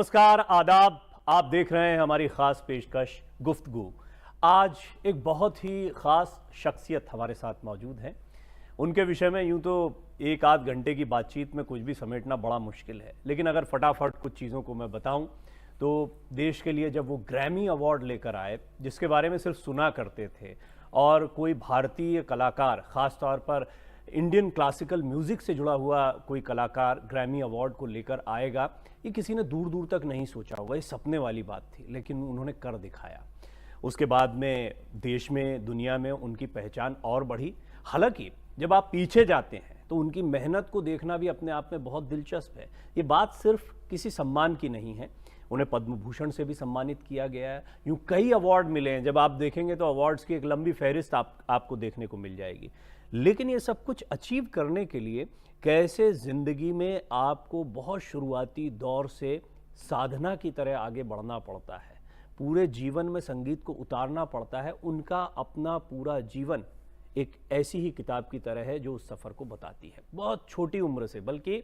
नमस्कार, आदाब। आप देख रहे हैं हमारी खास पेशकश गुफ्तगू। आज एक बहुत ही खास शख्सियत हमारे साथ मौजूद हैं। उनके विषय में यूं तो एक आध घंटे की बातचीत में कुछ भी समेटना बड़ा मुश्किल है, लेकिन अगर फटाफट कुछ चीज़ों को मैं बताऊं तो देश के लिए जब वो ग्रैमी अवार्ड लेकर आए, जिसके बारे में सिर्फ सुना करते थे, और कोई भारतीय कलाकार, ख़ास तौर पर इंडियन क्लासिकल म्यूज़िक से जुड़ा हुआ कोई कलाकार ग्रैमी अवार्ड को लेकर आएगा, ये किसी ने दूर दूर तक नहीं सोचा होगा। ये सपने वाली बात थी, लेकिन उन्होंने कर दिखाया। उसके बाद में देश में, दुनिया में उनकी पहचान और बढ़ी। हालांकि जब आप पीछे जाते हैं तो उनकी मेहनत को देखना भी अपने आप में बहुत दिलचस्प है। ये बात सिर्फ किसी सम्मान की नहीं है। उन्हें पद्म भूषण से भी सम्मानित किया गया है। यूं कई अवार्ड मिले हैं। जब आप देखेंगे तो अवार्ड्स की एक लंबी फहरिस्त आपको देखने को मिल जाएगी। लेकिन ये सब कुछ अचीव करने के लिए कैसे ज़िंदगी में आपको बहुत शुरुआती दौर से साधना की तरह आगे बढ़ना पड़ता है, पूरे जीवन में संगीत को उतारना पड़ता है। उनका अपना पूरा जीवन एक ऐसी ही किताब की तरह है जो उस सफ़र को बताती है। बहुत छोटी उम्र से, बल्कि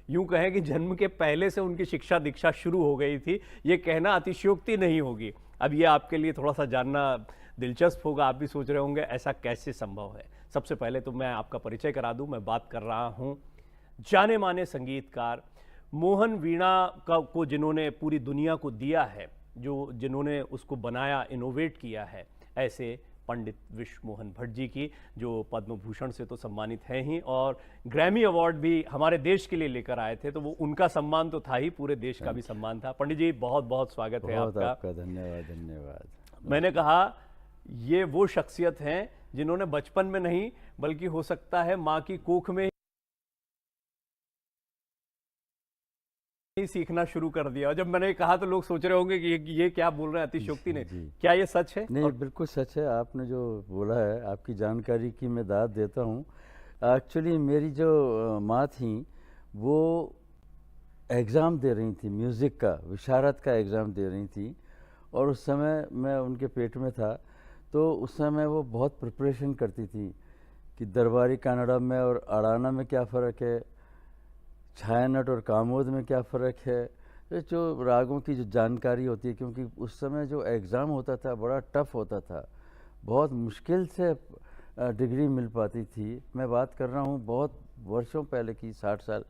यूं कहें कि जन्म के पहले से उनकी शिक्षा दीक्षा शुरू हो गई थी। ये कहना अतिशयोक्ति नहीं होगी। अब ये आपके लिए थोड़ा सा जानना दिलचस्प होगा। आप भी सोच रहे होंगे ऐसा कैसे संभव है। सबसे पहले तो मैं आपका परिचय करा दूं। मैं बात कर रहा हूं जाने माने संगीतकार मोहन वीणा को, जिन्होंने पूरी दुनिया को दिया है, जिन्होंने उसको बनाया, इनोवेट किया है, ऐसे पंडित विश्व मोहन भट्ट जी की, जो पद्म भूषण से तो सम्मानित हैं ही, और ग्रैमी अवार्ड भी हमारे देश के लिए लेकर आए थे। तो वो उनका सम्मान तो था ही, पूरे देश का भी सम्मान था। पंडित जी, बहुत बहुत स्वागत है आपका। धन्यवाद धन्यवाद। मैंने कहा ये वो शख्सियत हैं जिन्होंने बचपन में नहीं, बल्कि हो सकता है माँ की कोख में ही सीखना शुरू कर दिया। और जब मैंने कहा तो लोग सोच रहे होंगे कि ये क्या बोल रहे हैं, अतिशयोक्ति ने। क्या ये सच है? नहीं, बिल्कुल सच है। आपने जो बोला है, आपकी जानकारी की मैं दाद देता हूँ। एक्चुअली मेरी जो माँ थी वो एग्ज़ाम दे रही थी, म्यूज़िक का, विशारद का एग्ज़ाम दे रही थी, और उस समय मैं उनके पेट में था। तो उस समय वो बहुत प्रिपरेशन करती थी कि दरबारी कन्नड़ा में और अड़ाना में क्या फ़र्क है, छायानट और कामोद में क्या फ़र्क है, तो जो रागों की जो जानकारी होती है, क्योंकि उस समय जो एग्ज़ाम होता था बड़ा टफ़ होता था, बहुत मुश्किल से डिग्री मिल पाती थी। मैं बात कर रहा हूँ बहुत वर्षों पहले की, 60 साल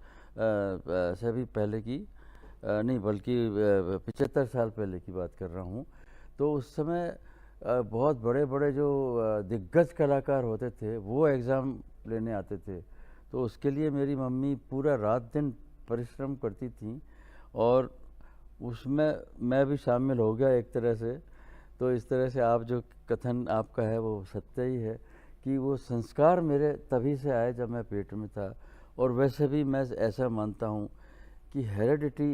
से भी पहले की नहीं, बल्कि 75 साल पहले की बात कर रहा हूँ। तो उस समय बहुत बड़े बड़े जो दिग्गज कलाकार होते थे वो एग्ज़ाम लेने आते थे। तो उसके लिए मेरी मम्मी पूरा रात दिन परिश्रम करती थी, और उसमें मैं भी शामिल हो गया एक तरह से। तो इस तरह से आप जो कथन आपका है वो सत्य ही है कि वो संस्कार मेरे तभी से आए जब मैं पेट में था। और वैसे भी मैं ऐसा मानता हूँ कि heredity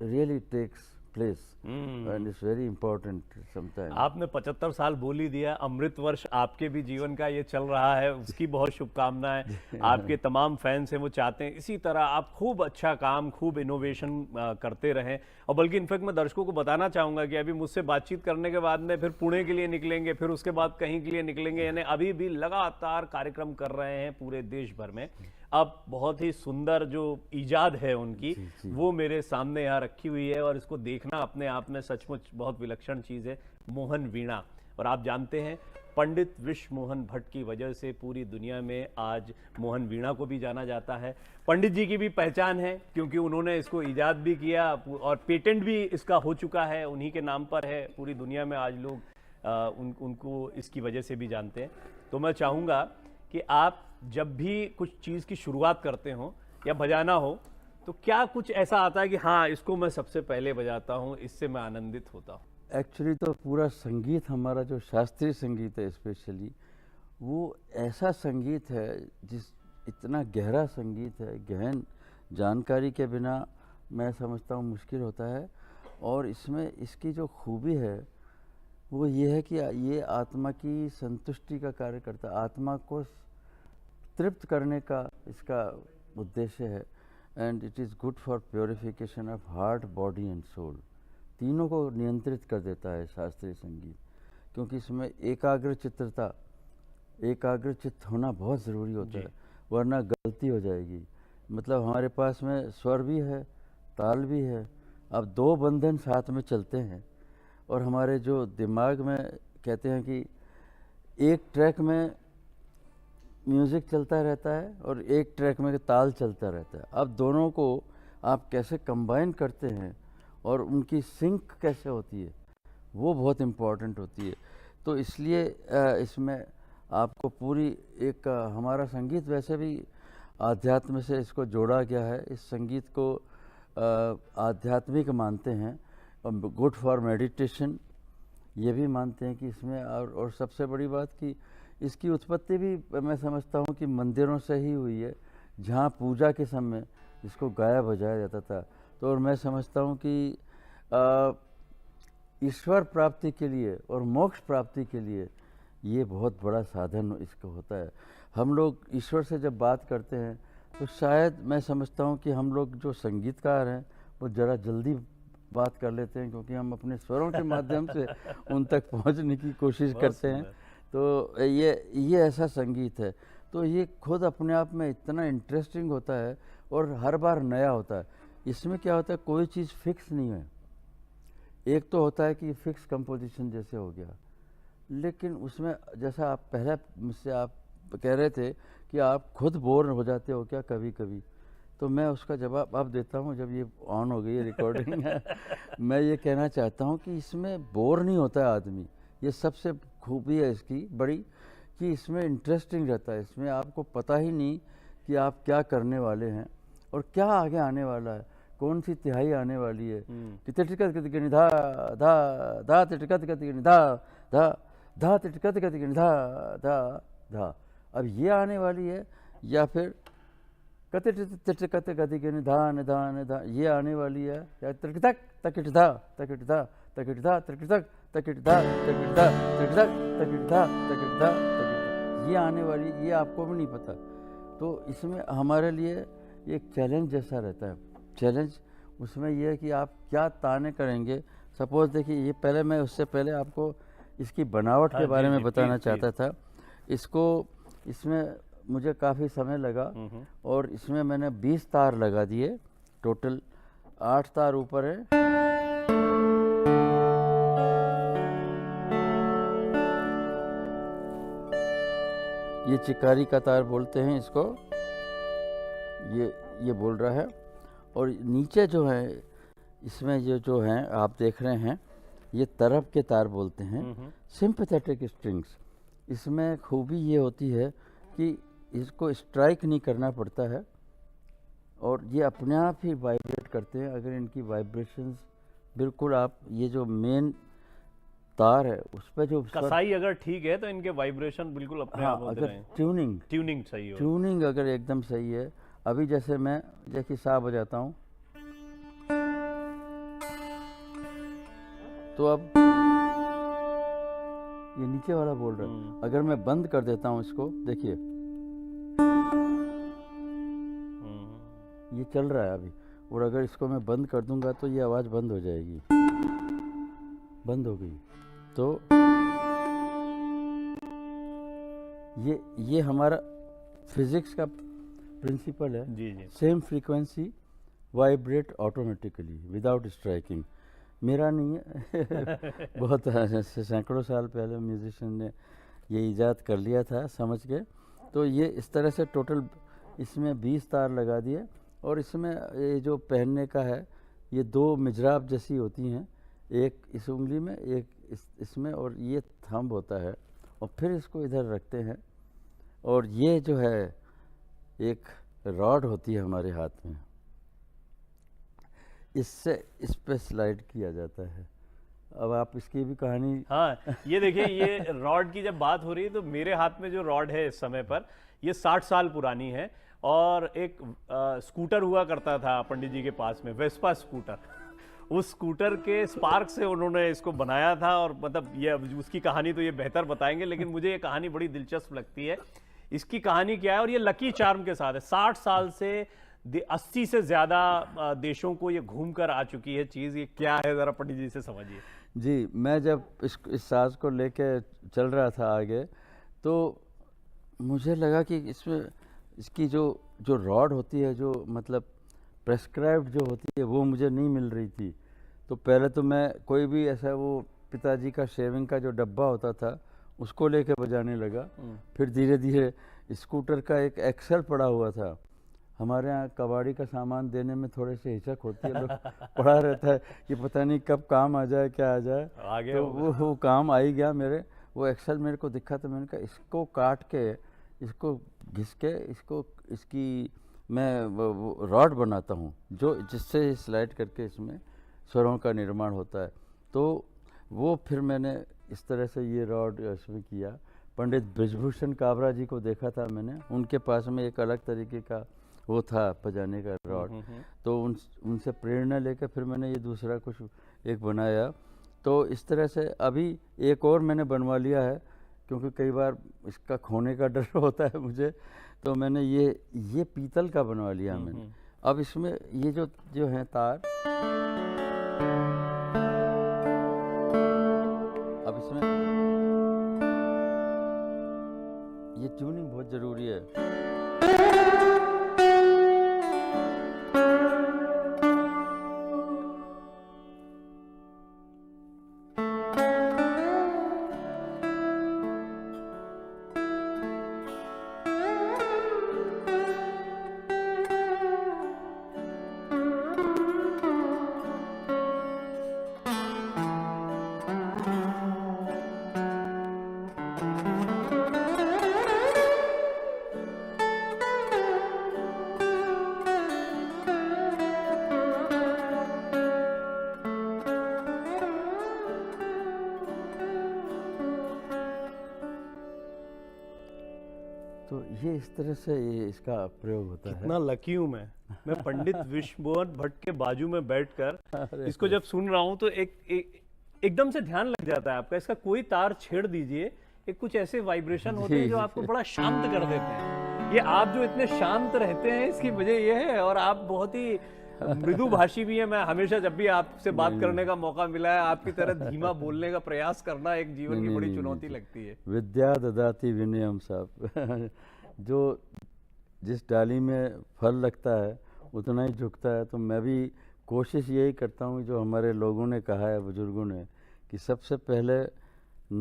really takes place and it's very important sometime. आपने 75 साल बोल ही दिया। अमृत वर्ष आपके भी जीवन का ये चल रहा है, उसकी बहुत शुभकामनाएं। आपके तमाम फैंस हैं, वो चाहते हैं इसी तरह आप खूब अच्छा काम, खूब इनोवेशन करते रहें। और बल्कि इनफैक्ट मैं दर्शकों को बताना चाहूँगा कि अभी मुझसे बातचीत करने के बाद में फिर पुणे के लिए निकलेंगे, फिर उसके बाद कहीं के लिए निकलेंगे, यानी अभी भी लगातार कार्यक्रम कर रहे हैं पूरे देश भर में। अब बहुत ही सुंदर जो इजाद है उनकी, वो मेरे सामने यहाँ रखी हुई है, और इसको देखना अपने आप में सचमुच बहुत विलक्षण चीज़ है। मोहन वीणा, और आप जानते हैं पंडित विश्व मोहन भट्ट की वजह से पूरी दुनिया में आज मोहन वीणा को भी जाना जाता है। पंडित जी की भी पहचान है, क्योंकि उन्होंने इसको ईजाद भी किया और पेटेंट भी इसका हो चुका है, उन्हीं के नाम पर है। पूरी दुनिया में आज लोग उनको इसकी वजह से भी जानते हैं। तो मैं चाहूँगा कि आप जब भी कुछ चीज़ की शुरुआत करते हो या बजाना हो, तो क्या कुछ ऐसा आता है कि हाँ, इसको मैं सबसे पहले बजाता हूँ, इससे मैं आनंदित होता हूँ? एक्चुअली तो पूरा संगीत हमारा जो शास्त्रीय संगीत है स्पेशली, वो ऐसा संगीत है जिस इतना गहरा संगीत है, गहन जानकारी के बिना मैं समझता हूँ मुश्किल होता है। और इसमें इसकी जो खूबी है वो ये है कि ये आत्मा की संतुष्टि का कार्य करता है, आत्मा को तृप्त करने का इसका उद्देश्य है। And it is good for purification of heart, body and soul. तीनों को नियंत्रित कर देता है शास्त्रीय संगीत, क्योंकि इसमें एकाग्र चित्त होना बहुत ज़रूरी होता है, वरना गलती हो जाएगी। मतलब हमारे पास में स्वर भी है, ताल भी है, अब दो बंधन साथ में चलते हैं और हमारे जो दिमाग में कहते हैं कि एक ट्रैक में म्यूज़िक चलता रहता है और एक ट्रैक में ताल चलता रहता है। अब दोनों को आप कैसे कंबाइन करते हैं और उनकी सिंक कैसे होती है, वो बहुत इम्पोर्टेंट होती है। तो इसलिए इसमें आपको पूरी एक हमारा संगीत वैसे भी आध्यात्म से इसको जोड़ा गया है। इस संगीत को आध्यात्मिक मानते हैं और गुड फॉर मेडिटेशन ये भी मानते हैं कि इसमें और सबसे बड़ी बात कि इसकी उत्पत्ति भी मैं समझता हूँ कि मंदिरों से ही हुई है, जहाँ पूजा के समय इसको गाया बजाया जाता था। तो और मैं समझता हूँ कि ईश्वर प्राप्ति के लिए और मोक्ष प्राप्ति के लिए ये बहुत बड़ा साधन इसका होता है। हम लोग ईश्वर से जब बात करते हैं तो शायद मैं समझता हूँ कि हम लोग जो संगीतकार हैं वो ज़रा जल्दी बात कर लेते हैं, क्योंकि हम अपने स्वरों के माध्यम से उन तक पहुँचने की कोशिश करते हैं। तो ये ऐसा संगीत है, तो ये खुद अपने आप में इतना इंटरेस्टिंग होता है और हर बार नया होता है। इसमें क्या होता है, कोई चीज़ फिक्स नहीं है। एक तो होता है कि फिक्स कंपोजिशन जैसे हो गया, लेकिन उसमें जैसा आप पहले मुझसे आप कह रहे थे कि आप खुद बोर हो जाते हो क्या कभी कभी, तो मैं उसका जवाब अब देता हूँ जब ये ऑन हो गई रिकॉर्डिंग है। मैं ये कहना चाहता हूँ कि इसमें बोर नहीं होता है आदमी। ये सबसे खूबी है इसकी बड़ी, कि इसमें इंटरेस्टिंग रहता है। इसमें आपको पता ही नहीं कि आप क्या करने वाले हैं और क्या आगे आने वाला है, कौन सी तिहाई आने वाली है। कि तिटकत गति धा धा धा तिटकत गति धा धा धा तिटकत गति धा धा धा, अब ये आने वाली है, या फिर कतिटकत गति निधान निधान निधा ये आने वाली है, या त्रिकटक तकिट धा तकिट धा तकिट धा त्रिकटक तकिट धा तकिट धा त्रिकटक तकिट धा तकिट धा तकिट, ये आने वाली, ये आपको भी नहीं पता। तो इसमें हमारे लिए एक चैलेंज जैसा रहता है। चैलेंज उसमें यह है कि आप क्या ताने करेंगे। सपोज देखिए, ये पहले मैं उससे पहले आपको इसकी बनावट के बारे में बताना चाहता था। इसमें मुझे काफ़ी समय लगा और इसमें मैंने 20 तार लगा दिए, टोटल 8 तार ऊपर है। ये चिकारी का तार बोलते हैं इसको, ये बोल रहा है। और नीचे जो है इसमें ये जो हैं आप देख रहे हैं, ये तरफ के तार बोलते हैं, सिंपैथेटिक स्ट्रिंग्स। इसमें खूबी ये होती है कि इसको स्ट्राइक नहीं करना पड़ता है और ये अपने आप ही वाइब्रेट करते हैं। अगर इनकी वाइब्रेशंस बिल्कुल आप ये जो मेन तार है उस पर जो कसाई अगर ठीक है तो इनके वाइब्रेशन बिल्कुल अपने आप होते हैं। ट्यूनिंग सही हो, ट्यूनिंग अगर एकदम सही है। अभी जैसे मैं जैसे सा बजाता हूँ, तो अब ये नीचे वाला बोल रहा है। अगर मैं बंद कर देता हूँ इसको, देखिए ये चल रहा है अभी, और अगर इसको मैं बंद कर दूंगा तो ये आवाज़ बंद हो जाएगी। बंद हो गई। तो ये हमारा फिजिक्स का प्रिंसिपल है। जी जी। Same frequency vibrate automatically without striking. मेरा नहीं है बहुत सैकड़ों साल पहले म्यूजिशियन ने ये इजाद कर लिया था समझ के। तो ये इस तरह से टोटल इसमें 20 तार लगा दिए, और इसमें ये जो पहनने का है ये 2 मिजराब जैसी होती हैं, एक इस उंगली में एक इसमें, और ये थंब होता है, और फिर इसको इधर रखते हैं। और ये जो है एक रॉड होती है हमारे हाथ में, इससे इस पे स्लाइड किया जाता है। अब आप इसकी भी कहानी। हाँ, ये देखिए, ये रॉड की जब बात हो रही है तो मेरे हाथ में जो रॉड है इस समय पर ये 60 साल पुरानी है। और एक स्कूटर हुआ करता था पंडित जी के पास में, वेस्पा स्कूटर। उस स्कूटर के स्पार्क से उन्होंने इसको बनाया था। और मतलब ये उसकी कहानी तो ये बेहतर बताएंगे, लेकिन मुझे ये कहानी बड़ी दिलचस्प लगती है। इसकी कहानी क्या है, और ये लकी चार्म के साथ है। 60 साल से 80 से ज़्यादा देशों को ये घूम कर आ चुकी है चीज़। ये क्या है, ज़रा पंडित जी से समझिए। जी, मैं जब इस साज को लेके चल रहा था आगे, तो मुझे लगा कि इसमें इसकी जो रॉड होती है, जो मतलब प्रेस्क्राइब्ड जो होती है वो मुझे नहीं मिल रही थी। तो पहले तो मैं कोई भी ऐसा वो पिताजी का शेविंग का जो डब्बा होता था उसको लेके बजाने लगा। फिर धीरे धीरे स्कूटर का एक एक्सेल पड़ा हुआ था, हमारे यहाँ कबाड़ी का सामान देने में थोड़े से हिचक होती है, लोग पड़ा रहता है कि पता नहीं कब काम आ जाए क्या आ जाए। आ गया तो वो काम आ ही गया मेरे। वो एक्सेल मेरे को दिखा तो मैंने कहा इसको काट के, इसको घिस के, इसकी मैं वो रॉड बनाता हूँ जो जिससे स्लाइड करके इसमें स्वरों का निर्माण होता है। तो वो फिर मैंने इस तरह से ये रॉड इसमें किया। पंडित ब्रिजभूषण काबरा जी को देखा था मैंने, उनके पास में एक अलग तरीके का वो था बजाने का रॉड। तो उनसे प्रेरणा लेकर फिर मैंने ये दूसरा कुछ एक बनाया। तो इस तरह से अभी एक और मैंने बनवा लिया है, क्योंकि कई बार इसका खोने का डर होता है मुझे। तो मैंने ये पीतल का बनवा लिया मैंने। अब इसमें ये जो है तार, अब इसमें ये ट्यूनिंग बहुत ज़रूरी है। तो ये इस तरह से ये इसका प्रयोग होता है। कितना लकी हूँ मैं पंडित विश्वमोहन भट्ट के बाजू में बैठकर इसको जब सुन रहा हूँ तो एकदम से ध्यान लग जाता है आपका। इसका कोई तार छेड़ दीजिए, एक कुछ ऐसे वाइब्रेशन होते हैं जो आपको बड़ा शांत कर देते हैं। ये आप जो इतने शांत रहते हैं इसकी वजह ये है, और आप बहुत ही मृदु भाषी भी है। मैं हमेशा जब भी आपसे बात करने का मौका मिला है, आपकी तरह धीमा बोलने का प्रयास करना एक जीवन की बड़ी चुनौती लगती है। विद्या ददाति विनयम साहब। जो जिस डाली में फल लगता है उतना ही झुकता है। तो मैं भी कोशिश यही करता हूँ, जो हमारे लोगों ने कहा है, बुजुर्गों ने, कि सबसे पहले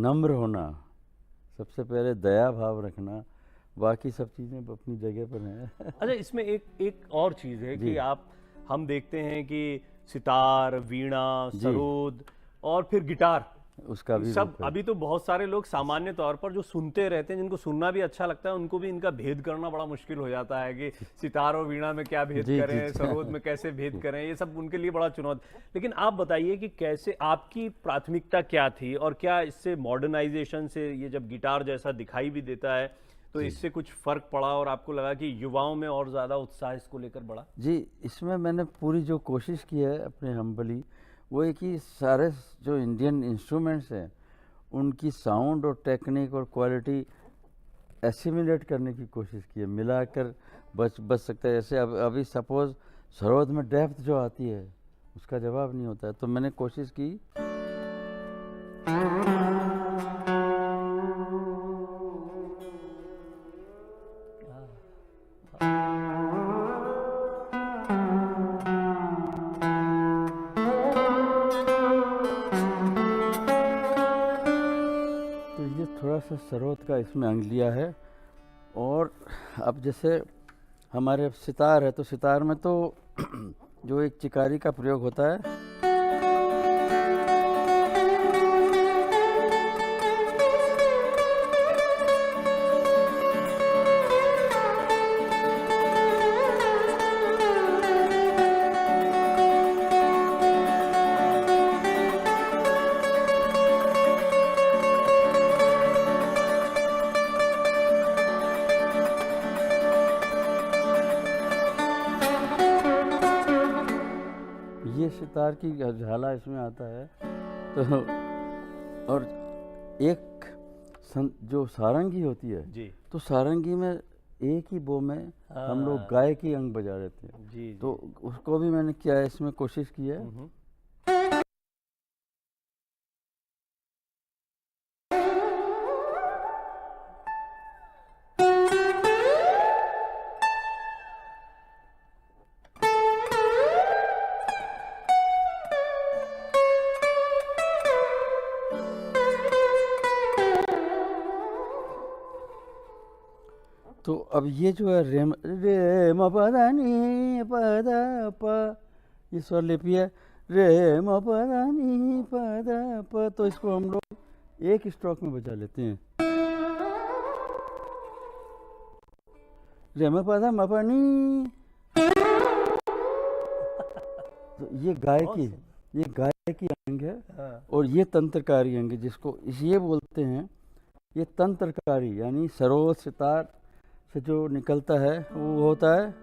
नम्र होना, सबसे पहले दया भाव रखना, बाकी सब चीज़ें अपनी जगह पर हैं। अच्छा, इसमें एक और चीज़ है कि हम देखते हैं कि सितार, वीणा, सरोद और फिर गिटार, उसका भी सब अभी तो बहुत सारे लोग सामान्य तौर पर जो सुनते रहते हैं, जिनको सुनना भी अच्छा लगता है, उनको भी इनका भेद करना बड़ा मुश्किल हो जाता है कि सितार और वीणा में क्या भेद करें, सरोद में कैसे भेद करें, ये सब उनके लिए बड़ा चुनौती। लेकिन आप बताइए कि कैसे आपकी प्राथमिकता क्या थी, और क्या इससे मॉडर्नाइजेशन से ये जब गिटार जैसा दिखाई भी देता है तो इससे कुछ फर्क पड़ा और आपको लगा कि युवाओं में और ज़्यादा उत्साह इसको लेकर बढ़ा? जी, इसमें मैंने पूरी जो कोशिश की है अपने हम्बली, वो है कि सारे जो इंडियन इंस्ट्रूमेंट्स हैं उनकी साउंड और टेक्निक और क्वालिटी एसिमिलेट करने की कोशिश की है, मिलाकर बच सकता है। जैसे अभी सपोज सरोद में डेप्थ जो आती है उसका जवाब नहीं होता है, तो मैंने कोशिश की थोड़ा सा सरोद का इसमें अंग लिया है। और अब जैसे हमारे सितार है, तो सितार में तो जो एक चिकारी का प्रयोग होता है, ये सितार की झाला इसमें आता है। तो और एक जो सारंगी होती है जी, तो सारंगी में एक ही बो में हम लोग गायकी अंग बजा लेते हैं। जी, तो उसको भी मैंने किया है, इसमें कोशिश की है। तो अब ये जो है रे म प ध नि प ध प, ये स्वर लिपि है रे म प ध नि प ध प, तो इसको हम लोग एक स्ट्रोक में बजा लेते हैं। रे म प ध म प नि, तो ये गायकी अंग है। हाँ। और ये तंत्रकारी अंग है, जिसको ये बोलते हैं, ये तंत्रकारी यानी सरोद सितार से जो निकलता है वो होता है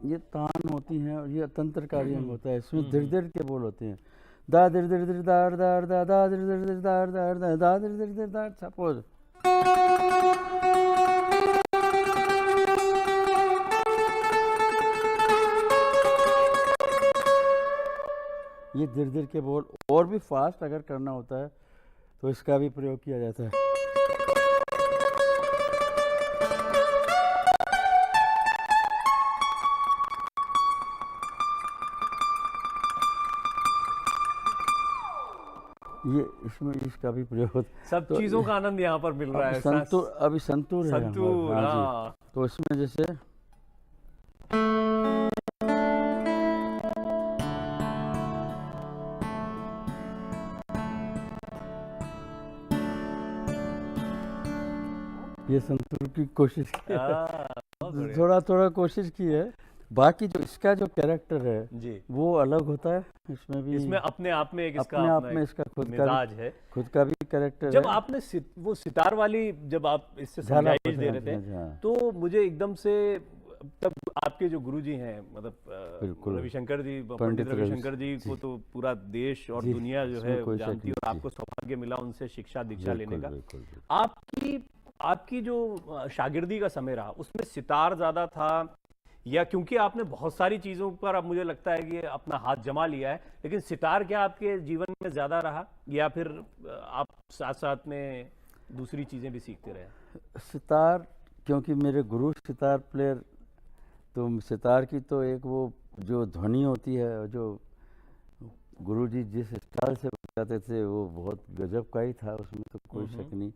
ये तान होती हैं और ये तंत्रकारी अंग होता है। इसमें धीरे धीरे के बोल होते हैं, दा धीरे धीरे धीरे दार दार दा दा धीरे धीरे धीरे दार दार दा दा धीरे धीरे धीरे दार। सपोज ये धीरे धीरे के बोल, और भी फास्ट अगर करना होता है तो इसका भी प्रयोग किया जाता है। ये इसमें इसका भी प्रयोग होता है। सब चीजों का आनंद यहाँ पर मिल रहा है। संतूर, अभी संतूर है संतूर, हाँ हाँ। जी। तो इसमें जैसे ये संतूर की कोशिश की है, बहुत बढ़िया। थोड़ा थोड़ा कोशिश की है। बाकी जो इसका जो कैरेक्टर है जी, वो अलग होता है। इसमें भी इसमें अपने आप में एक इसका अपने आप अपना में एक इसका मिजाज है। खुद का भी कैरेक्टर जब है। आपने वो सितार वाली जब आप इससे झाला समझाइश दे रहे थे, हाँ। तो मुझे एकदम से तब आपके जो गुरुजी हैं, मतलब बिल्कुल। रविशंकर जी, पंडित पंडित रविशंकर जी जी। को तो पूरा देश और जी, दुनिया जो इसमें है कोई शक जानती है, और नहीं। आपको सौभाग्य मिला उनसे शिक्षा दीक्षा लेने का। बिल्कुल, बिल्कुल। आपकी आपकी जो शागिर्दी का समय रहा, उसमें सितार ज्यादा था, या क्योंकि आपने बहुत सारी चीजों पर अब मुझे लगता है कि अपना हाथ जमा लिया है, लेकिन सितार क्या आपके जीवन में ज्यादा रहा, या फिर आप साथ साथ में दूसरी चीजें भी सीखते रहे? सितार, क्योंकि मेरे गुरु सितार प्लेयर, तो सितार की तो एक वो जो ध्वनि होती है, जो गुरुजी जिस स्टाइल से बजाते थे वो बहुत गजब का ही था, उसमें तो कोई शक नहीं।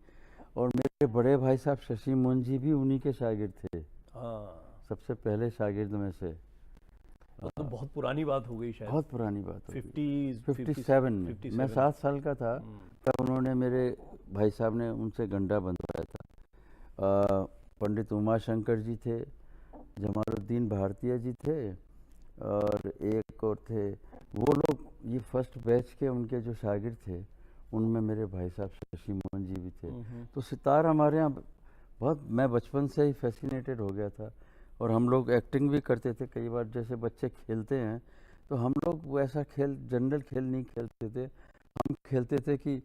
और मेरे बड़े भाई साहब शशि मोहन जी भी उन्हीं के शागिर्द थे। हाँ, सबसे पहले शागिर्द में से। तो बहुत पुरानी बात हो गई शायद। बहुत पुरानी बात हो गई। 57 में मैं 7 साल का था, तब उन्होंने मेरे भाई साहब ने उनसे गंडा बंधवाया था। पंडित उमाशंकर जी थे, जमालुद्दीन भारतीय जी थे, और एक और थे। वो लोग ये फर्स्ट बैच के उनके जो शागिर्द थे, उनमें मेरे भाई साहब शशि मोहन जी भी थे। तो सितार हमारे यहाँ बहुत, मैं बचपन से ही फैसिनेटेड हो गया था। और हम लोग एक्टिंग भी करते थे कई बार, जैसे बच्चे खेलते हैं तो हम लोग वैसा खेल, जनरल खेल नहीं खेलते थे। हम खेलते थे कि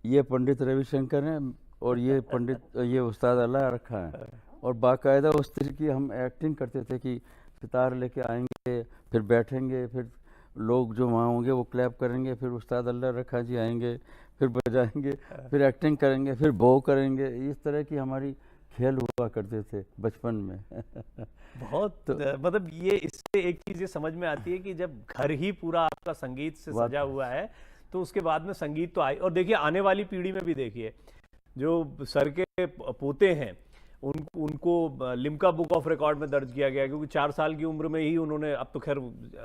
ये पंडित रविशंकर हैं और ये पंडित ये उस्ताद अल्लाह रखा है, और बाकायदा उस तरह की हम एक्टिंग करते थे कि सितार लेके आएंगे, फिर बैठेंगे, फिर लोग जो वहाँ होंगे वो क्लैप करेंगे, फिर उस्ताद अल्लाह रखा जी आएंगे, फिर बजाएंगे, फिर एक्टिंग करेंगे, फिर बो करेंगे। इस तरह की हमारी खेल हुआ करते थे बचपन में। बहुत तो, मतलब ये इससे एक चीज ये समझ में आती है कि जब घर ही पूरा आपका संगीत से सजा हुआ है, तो उसके बाद में संगीत तो आई। और देखिए आने वाली पीढ़ी में भी देखिए, जो सर के पोते हैं, उनको लिम्का बुक ऑफ रिकॉर्ड में दर्ज किया गया, क्योंकि 4 साल की उम्र में ही उन्होंने, अब तो खैर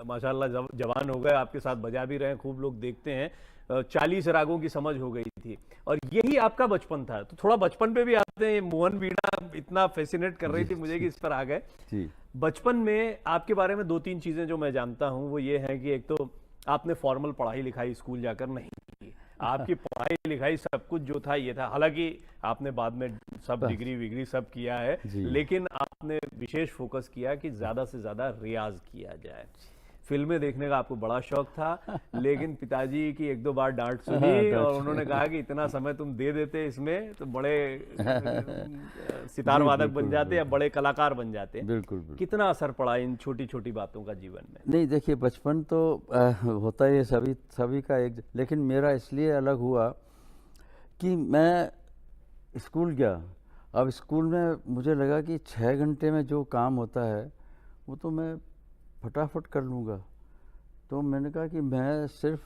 माशाल्लाह जवान हो गए, आपके साथ बजा भी रहे हैं, खूब लोग देखते हैं, 40 रागों की समझ हो गई थी। और यही आपका बचपन था। तो थोड़ा बचपन पे भी आते हैं। मोहन वीणा इतना फैसिनेट कर रही थी मुझे कि इस पर आ गए। बचपन में आपके बारे में 2-3 चीजें जो मैं जानता हूं वो ये है कि एक तो आपने फॉर्मल पढ़ाई लिखाई स्कूल जाकर नहीं की। आपकी पढ़ाई लिखाई सब कुछ जो था ये था, हालांकि आपने बाद में सब डिग्री विग्री सब किया है, लेकिन आपने विशेष फोकस किया कि ज्यादा से ज्यादा रियाज किया जाए। फिल्में देखने का आपको बड़ा शौक था, लेकिन पिताजी की एक दो बार डांट सुनी और उन्होंने कहा कि इतना समय तुम दे देते इसमें तो बड़े सितार वादक बन जाते या बड़े कलाकार बन जाते। बिल्कुल बिल्कुल। कितना असर पड़ा इन छोटी छोटी बातों का जीवन में? नहीं देखिए, बचपन तो होता ही है सभी सभी का एक, लेकिन मेरा इसलिए अलग हुआ कि मैं स्कूल गया। अब स्कूल में मुझे लगा कि 6 घंटे में जो काम होता है वो तो मैं फटाफट कर लूँगा। तो मैंने कहा कि मैं सिर्फ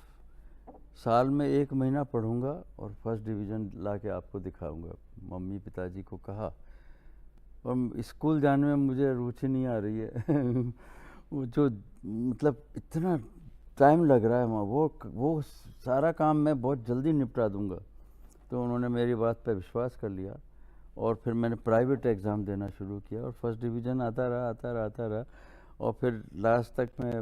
साल में 1 महीना पढ़ूंगा और फर्स्ट डिवीज़न ला के आपको दिखाऊंगा। मम्मी पिताजी को कहा, और स्कूल जाने में मुझे रुचि नहीं आ रही है वो जो मतलब इतना टाइम लग रहा है वहाँ, वो सारा काम मैं बहुत जल्दी निपटा दूंगा। तो उन्होंने मेरी बात पे विश्वास कर लिया और फिर मैंने प्राइवेट एग्ज़ाम देना शुरू किया और फर्स्ट डिवीज़न आता रहा और फिर लास्ट तक मैं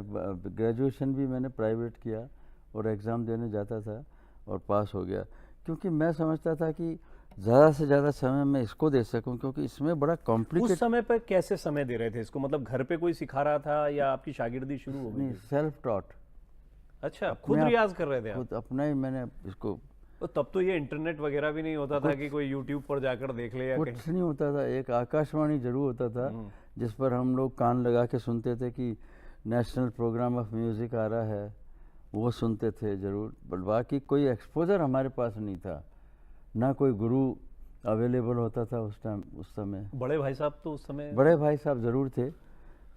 ग्रेजुएशन भी मैंने प्राइवेट किया और एग्ज़ाम देने जाता था और पास हो गया। क्योंकि मैं समझता था कि ज़्यादा से ज़्यादा समय मैं इसको दे सकूं, क्योंकि इसमें बड़ा कॉम्प्लिकेट। उस समय पर कैसे समय दे रहे थे इसको? मतलब घर पे कोई सिखा रहा था या आपकी शागिर्दी शुरू हो गई नहीं, थी? Self taught. अच्छा, खुद रियाज कर रहे थे आप? खुद अपना ही मैंने इसको। तो तब तो ये इंटरनेट वगैरह भी नहीं होता था कि कोई यूट्यूब पर जाकर देख ले या कहीं? कुछ नहीं होता था। एक आकाशवाणी जरूर होता था जिस पर हम लोग कान लगा के सुनते थे कि नेशनल प्रोग्राम ऑफ म्यूज़िक आ रहा है, वो सुनते थे ज़रूर। बट बाकी कोई एक्सपोजर हमारे पास नहीं था, ना कोई गुरु अवेलेबल होता था उस टाइम। उस समय बड़े भाई साहब तो उस समय बड़े भाई साहब ज़रूर थे,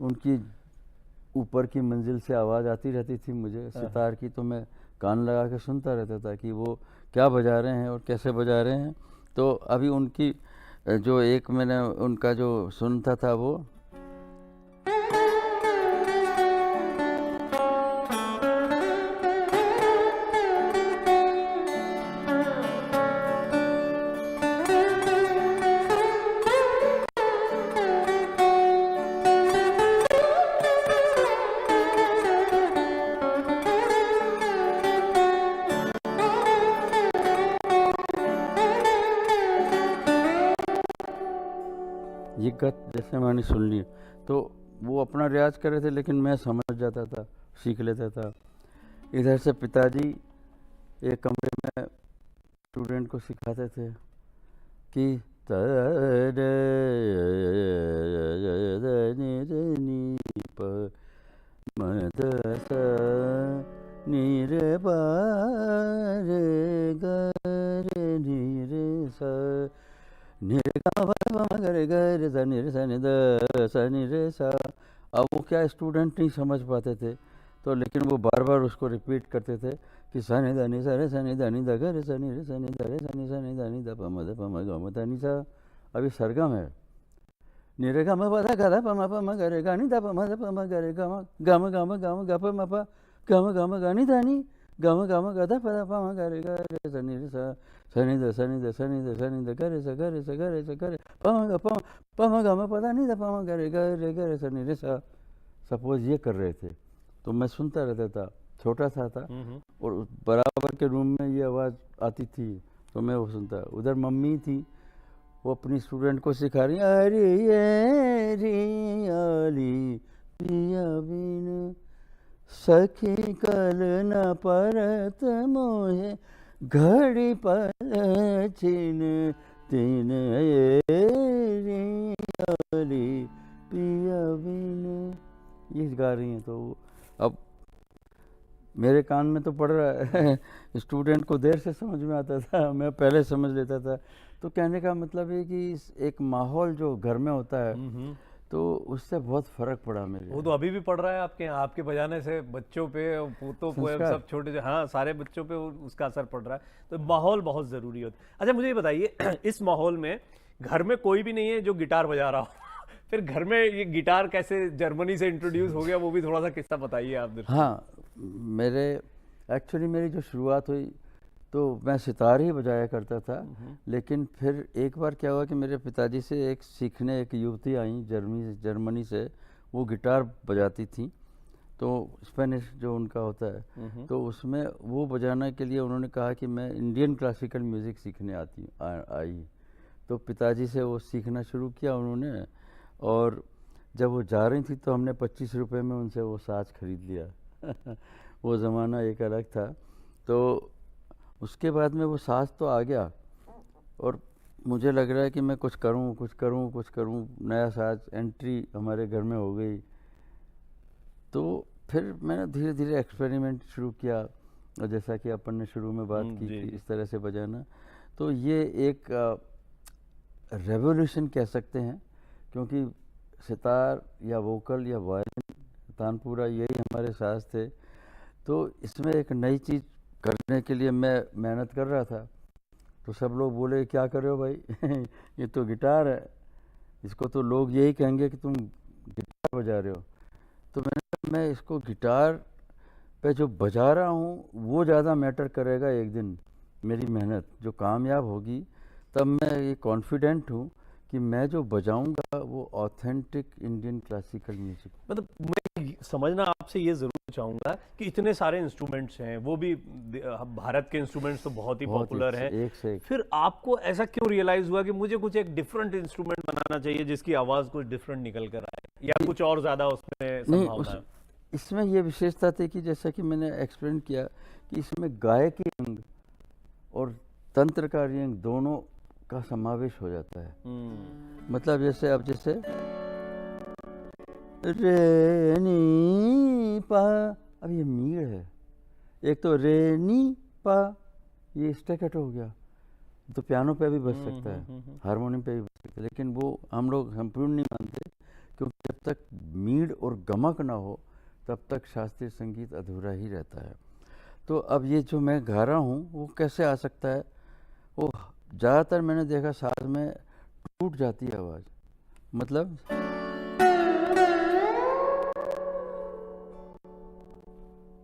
उनकी ऊपर की मंजिल से आवाज़ आती रहती थी मुझे सितार की, तो मैं कान लगा के सुनता रहता था कि वो क्या बजा रहे हैं और कैसे बजा रहे हैं। तो अभी उनकी जो एक मैंने उनका जो सुनता था वो ये गत जैसे मैंने सुन ली, तो वो अपना रियाज कर रहे थे लेकिन मैं समझ जाता था, सीख लेता था। इधर से पिताजी एक कमरे में स्टूडेंट को सिखाते थे कि अब वो क्या स्टूडेंट नहीं समझ पाते थे, तो लेकिन वो बार बार उसको रिपीट करते थे कि सनि धनि सरे सनि धनि ध ग रे सनि रे सनि ध रे सनि सनि धनि ध प म ध प म ग म ध नि सा। अभी सरगम है, नि रे ग म प ध ग ध प म ग रे ग नि ध प म ध प म ग रे ग म ग म ग म ग म ग प म प ग म ग म ग नि ध नि ग म ग म ग ध प ध प म ग रे ग रे सनि रे सा सनि ध सनि ध सनि ध सनि ध ग रे स ग रे स ग रे स ग रे प म ग म प ध नि ध प म ग रे ग रे सनि रे सा। सपोज ये कर रहे थे तो मैं सुनता रहता था, छोटा सा था और बराबर के रूम में ये आवाज़ आती थी तो मैं वो सुनता। उधर मम्मी थी, वो अपनी स्टूडेंट को सिखा रही, अरे ये रियाली पिया बिन सखी कल न परत मोहे घड़ी पल छिन तीन ये रियाली पिया बिन, ये गा रही हैं। तो अब मेरे कान में तो पड़ रहा है स्टूडेंट को देर से समझ में आता था, मैं पहले समझ लेता था। तो कहने का मतलब है कि एक माहौल जो घर में होता है तो उससे बहुत फर्क पड़ा मेरे। वो तो अभी भी पड़ रहा है आपके यहाँ, आपके बजाने से बच्चों पे, पोतों पे, सब छोटे, हाँ सारे बच्चों पे उसका असर पड़ रहा है। तो माहौल बहुत ज़रूरी होता है। अच्छा मुझे ये बताइए, इस माहौल में घर में कोई भी नहीं है जो गिटार बजा रहा हो, फिर घर में ये गिटार कैसे जर्मनी से इंट्रोड्यूस हो गया, वो भी थोड़ा सा किस्सा बताइए आप। हाँ, मेरी जो शुरुआत हुई तो मैं सितार ही बजाया करता था, लेकिन फिर एक बार क्या हुआ कि मेरे पिताजी से एक युवती आई जर्मनी से, वो गिटार बजाती थी, तो स्पेनिश जो उनका होता है, तो उसमें वो बजाने के लिए उन्होंने कहा कि मैं इंडियन क्लासिकल म्यूज़िक सीखने आई। तो पिताजी से वो सीखना शुरू किया उन्होंने, और जब वो जा रही थी तो हमने 25 रुपए में उनसे वो साज खरीद लिया वो ज़माना एक अलग था। तो उसके बाद में वो साज तो आ गया और मुझे लग रहा है कि मैं कुछ करूं कुछ करूं कुछ करूं, नया साज एंट्री हमारे घर में हो गई। तो फिर मैंने धीरे धीरे एक्सपेरिमेंट शुरू किया, और जैसा कि अपन ने शुरू में बात की जी। कि इस तरह से बजाना, तो ये एक रेवोल्यूशन कह सकते हैं, क्योंकि सितार या वोकल या वायलिन तानपुरा यही हमारे साज थे। तो इसमें एक नई चीज़ करने के लिए मैं मेहनत कर रहा था। तो सब लोग बोले क्या कर रहे हो भाई ये तो गिटार है, इसको तो लोग यही कहेंगे कि तुम गिटार बजा रहे हो। तो मैंने कहा मैं इसको गिटार पे जो बजा रहा हूँ वो ज़्यादा मैटर करेगा। एक दिन मेरी मेहनत जो कामयाब होगी, तब मैं ये कॉन्फिडेंट हूँ कि मैं जो बजाऊंगा वो ऑथेंटिक इंडियन क्लासिकल म्यूजिक। मतलब मैं समझना आपसे ये जरूर चाहूंगा कि इतने सारे इंस्ट्रूमेंट्स हैं, वो भी भारत के इंस्ट्रूमेंट्स तो बहुत ही पॉपुलर हैं, एक से एक। फिर आपको ऐसा क्यों रियलाइज हुआ कि मुझे कुछ एक डिफरेंट इंस्ट्रूमेंट बनाना चाहिए जिसकी आवाज कुछ डिफरेंट निकल कर आए, या कुछ और ज्यादा उसमें नहीं, संभावना है? इसमें ये विशेषता थी कि जैसा कि मैंने एक्सप्लेन किया कि इसमें गायकी अंग और तंत्रकारी अंग दोनों का समावेश हो जाता है। मतलब जैसे अब जैसे रे नी पा, अब ये मीड़ है, एक तो रे नी पा, ये स्टैकेटो हो गया, तो पियानो पे भी बज सकता है, हारमोनियम पे भी बज सकता है, लेकिन वो हम लोग संपूर्ण नहीं मानते, क्योंकि जब तक मीड़ और गमक ना हो तब तक शास्त्रीय संगीत अधूरा ही रहता है। तो अब ये जो मैं गा रहा हूँ वो कैसे आ सकता है, वो ज़्यादातर मैंने देखा साज में टूट जाती है आवाज़। मतलब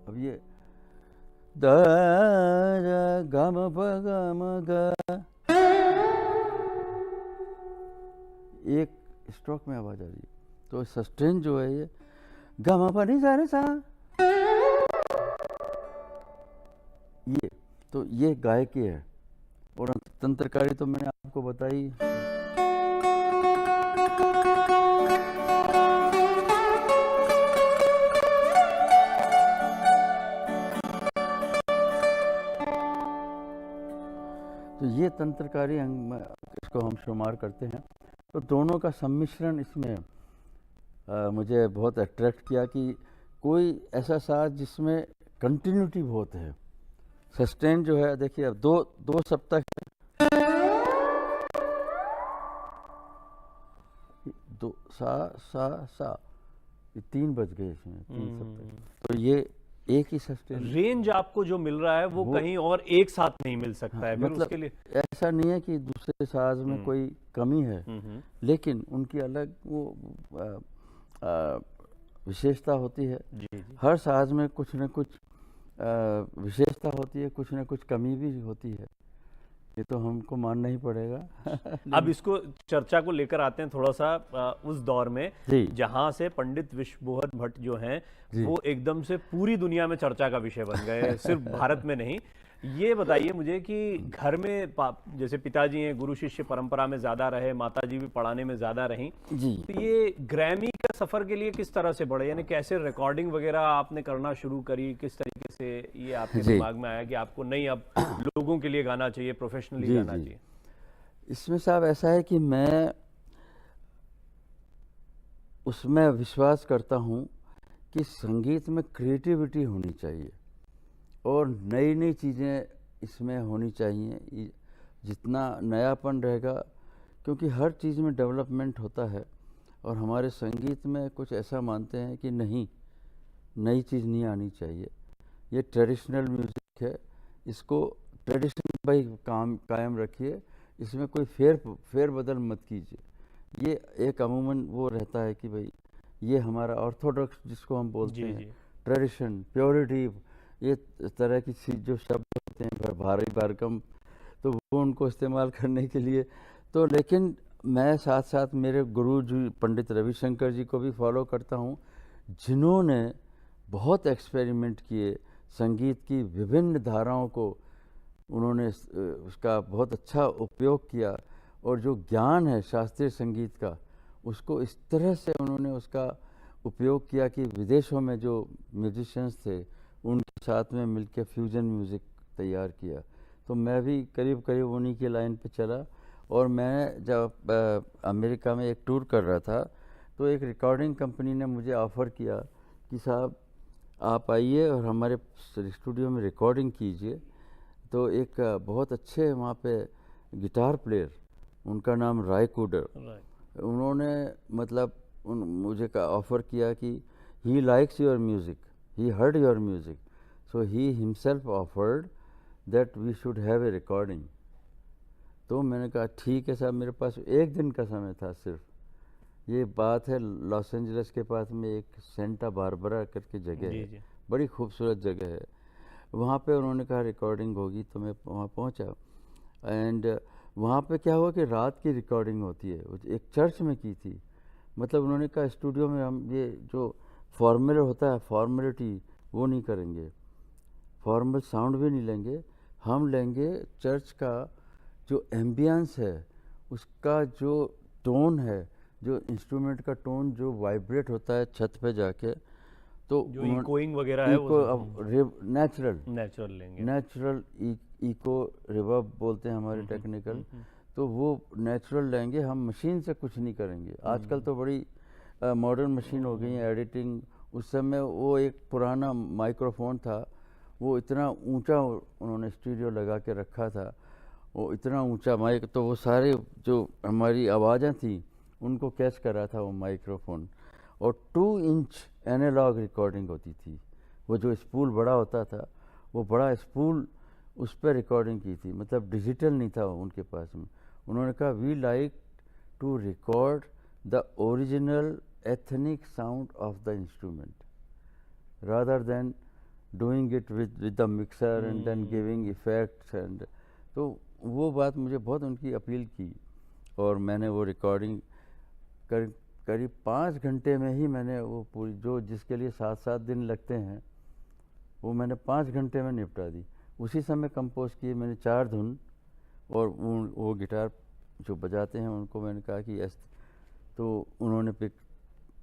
अब ये द ग म प ग म ग, एक स्ट्रोक में आवाज़ आ रही है, तो सस्टेन जो है ये ग म प नि सा रे सा, ये तो ये गायकी है। और तंत्रकारी तो मैंने आपको बताई। तो ये तंत्रकारी अंग इसको हम शुमार करते हैं। तो दोनों का सम्मिश्रण इसमें मुझे बहुत अट्रैक्ट किया कि कोई ऐसा साज जिसमें कंटिन्यूटी बहुत है। सस्टेन जो है देखिए, अब दो सप्ताह दो सा सा सा, ये 3 बज गए इसमें, 3 सप्ताह। तो ये एक ही सस्टेन रेंज आपको जो मिल रहा है वो कहीं और एक साथ नहीं मिल सकता है। फिर मतलब उसके लिए ऐसा नहीं है कि दूसरे साज में कोई कमी है, लेकिन उनकी अलग वो विशेषता होती है। जी। हर साज में कुछ न कुछ विशेषता होती है, कुछ न कुछ कमी भी होती है, ये तो हमको मानना ही पड़ेगा। अब इसको चर्चा को लेकर आते हैं थोड़ा सा उस दौर में जहां से पंडित विश्वबोहर भट्ट जो हैं वो एकदम से पूरी दुनिया में चर्चा का विषय बन गए, सिर्फ भारत में नहीं। ये बताइए मुझे कि घर में जैसे पिताजी हैं, गुरु शिष्य परंपरा में ज्यादा रहे, माताजी भी पढ़ाने में ज्यादा रहीं जी, तो ये ग्रैमी का सफर के लिए किस तरह से बढ़े, यानी कैसे रिकॉर्डिंग वगैरह आपने करना शुरू करी, किस तरीके से ये आपके दिमाग में आया कि आपको नहीं अब लोगों के लिए गाना चाहिए, प्रोफेशनली गाना चाहिए? इसमें साहब ऐसा है कि मैं उसमें विश्वास करता हूँ कि संगीत में क्रिएटिविटी होनी चाहिए और नई नई चीज़ें इसमें होनी चाहिए। जितना नयापन रहेगा, क्योंकि हर चीज़ में डेवलपमेंट होता है, और हमारे संगीत में कुछ ऐसा मानते हैं कि नहीं, नई चीज़ नहीं आनी चाहिए, ये ट्रेडिशनल म्यूज़िक है, इसको ट्रेडिशन भाई कायम रखिए, इसमें कोई फेर बदल मत कीजिए। ये एक अमूमन वो रहता है कि भाई ये हमारा ऑर्थोडॉक्स जिसको हम बोलते हैं, ट्रेडिशन, प्योरिटी, ये तरह की चीज जो शब्द होते हैं भारी भरकम, तो वो उनको इस्तेमाल करने के लिए। तो लेकिन मैं साथ साथ मेरे गुरु जी पंडित रविशंकर जी को भी फॉलो करता हूँ, जिन्होंने बहुत एक्सपेरिमेंट किए, संगीत की विभिन्न धाराओं को उन्होंने उसका बहुत अच्छा उपयोग किया, और जो ज्ञान है शास्त्रीय संगीत का उसको इस तरह से उन्होंने उसका उपयोग किया कि विदेशों में जो म्यूजिशियंस थे उनके साथ में मिलकर फ्यूजन म्यूज़िक तैयार किया। तो मैं भी करीब करीब उन्हीं की लाइन पे चला। और मैं जब अमेरिका में एक टूर कर रहा था तो एक रिकॉर्डिंग कंपनी ने मुझे ऑफ़र किया कि साहब आप आइए और हमारे स्टूडियो में रिकॉर्डिंग कीजिए। तो एक बहुत अच्छे वहाँ पे गिटार प्लेयर, उनका नाम राय कूडर, उन्होंने मतलब मुझे का ऑफ़र किया कि he likes your music, he heard your music, so he himself offered that we should have a recording. तो मैंने कहा ठीक है साहब, मेरे पास एक दिन का समय था सिर्फ। ये बात है लॉस एंजलिस के पास में एक सेंटा बारबरा करके जगह है, बड़ी खूबसूरत जगह है। वहाँ पे उन्होंने कहा रिकॉर्डिंग होगी, तो मैं वहाँ पहुँचा। एंड वहाँ पे क्या हुआ कि रात की रिकॉर्डिंग होती है, एक चर्च में की थी। मतलब उन्होंने कहा स्टूडियो में हम ये जो फॉर्मल होता है फॉर्मेलिटी वो नहीं करेंगे, फॉर्मल साउंड भी नहीं लेंगे, हम लेंगे चर्च का जो एम्बियंस है, उसका जो टोन है, जो इंस्ट्रूमेंट का टोन जो वाइब्रेट होता है छत पे जाके, तो जो इकोइंग वगैरह है वो नेचुरल लेंगे, नेचुरल इको रिवर्ब बोलते हैं हमारे टेक्निकल, तो वो नेचुरल लेंगे, हम मशीन से कुछ नहीं करेंगे। आजकल तो बड़ी मॉडर्न मशीन हो गई है एडिटिंग। उस समय वो एक पुराना माइक्रोफोन था, वो इतना ऊंचा उन्होंने स्टूडियो लगा के रखा था, वो इतना ऊंचा माइक, तो वो सारे जो हमारी आवाज़ें थी उनको कैच कर रहा था वो माइक्रोफोन। और 2 इंच एनालॉग रिकॉर्डिंग होती थी, वो जो स्पूल बड़ा होता था वो बड़ा स्पूल उस पर रिकॉर्डिंग की थी, मतलब डिजिटल नहीं था उनके पास में। उन्होंने कहा we like to record the original ethnic sound of the instrument rather than doing it with the mixer and then giving effects. And तो वो बात मुझे बहुत उनकी अपील की और मैंने वो रिकॉर्डिंग करीब 5 घंटे में ही मैंने वो पूरी, जो जिसके लिए 7-7 दिन लगते हैं, वो मैंने 5 घंटे में निपटा दी। उसी समय कंपोज किए मैंने 4 धुन। और वो गिटार जो बजाते हैं उनको मैंने कहा कि ऐसे, तो उन्होंने पिक,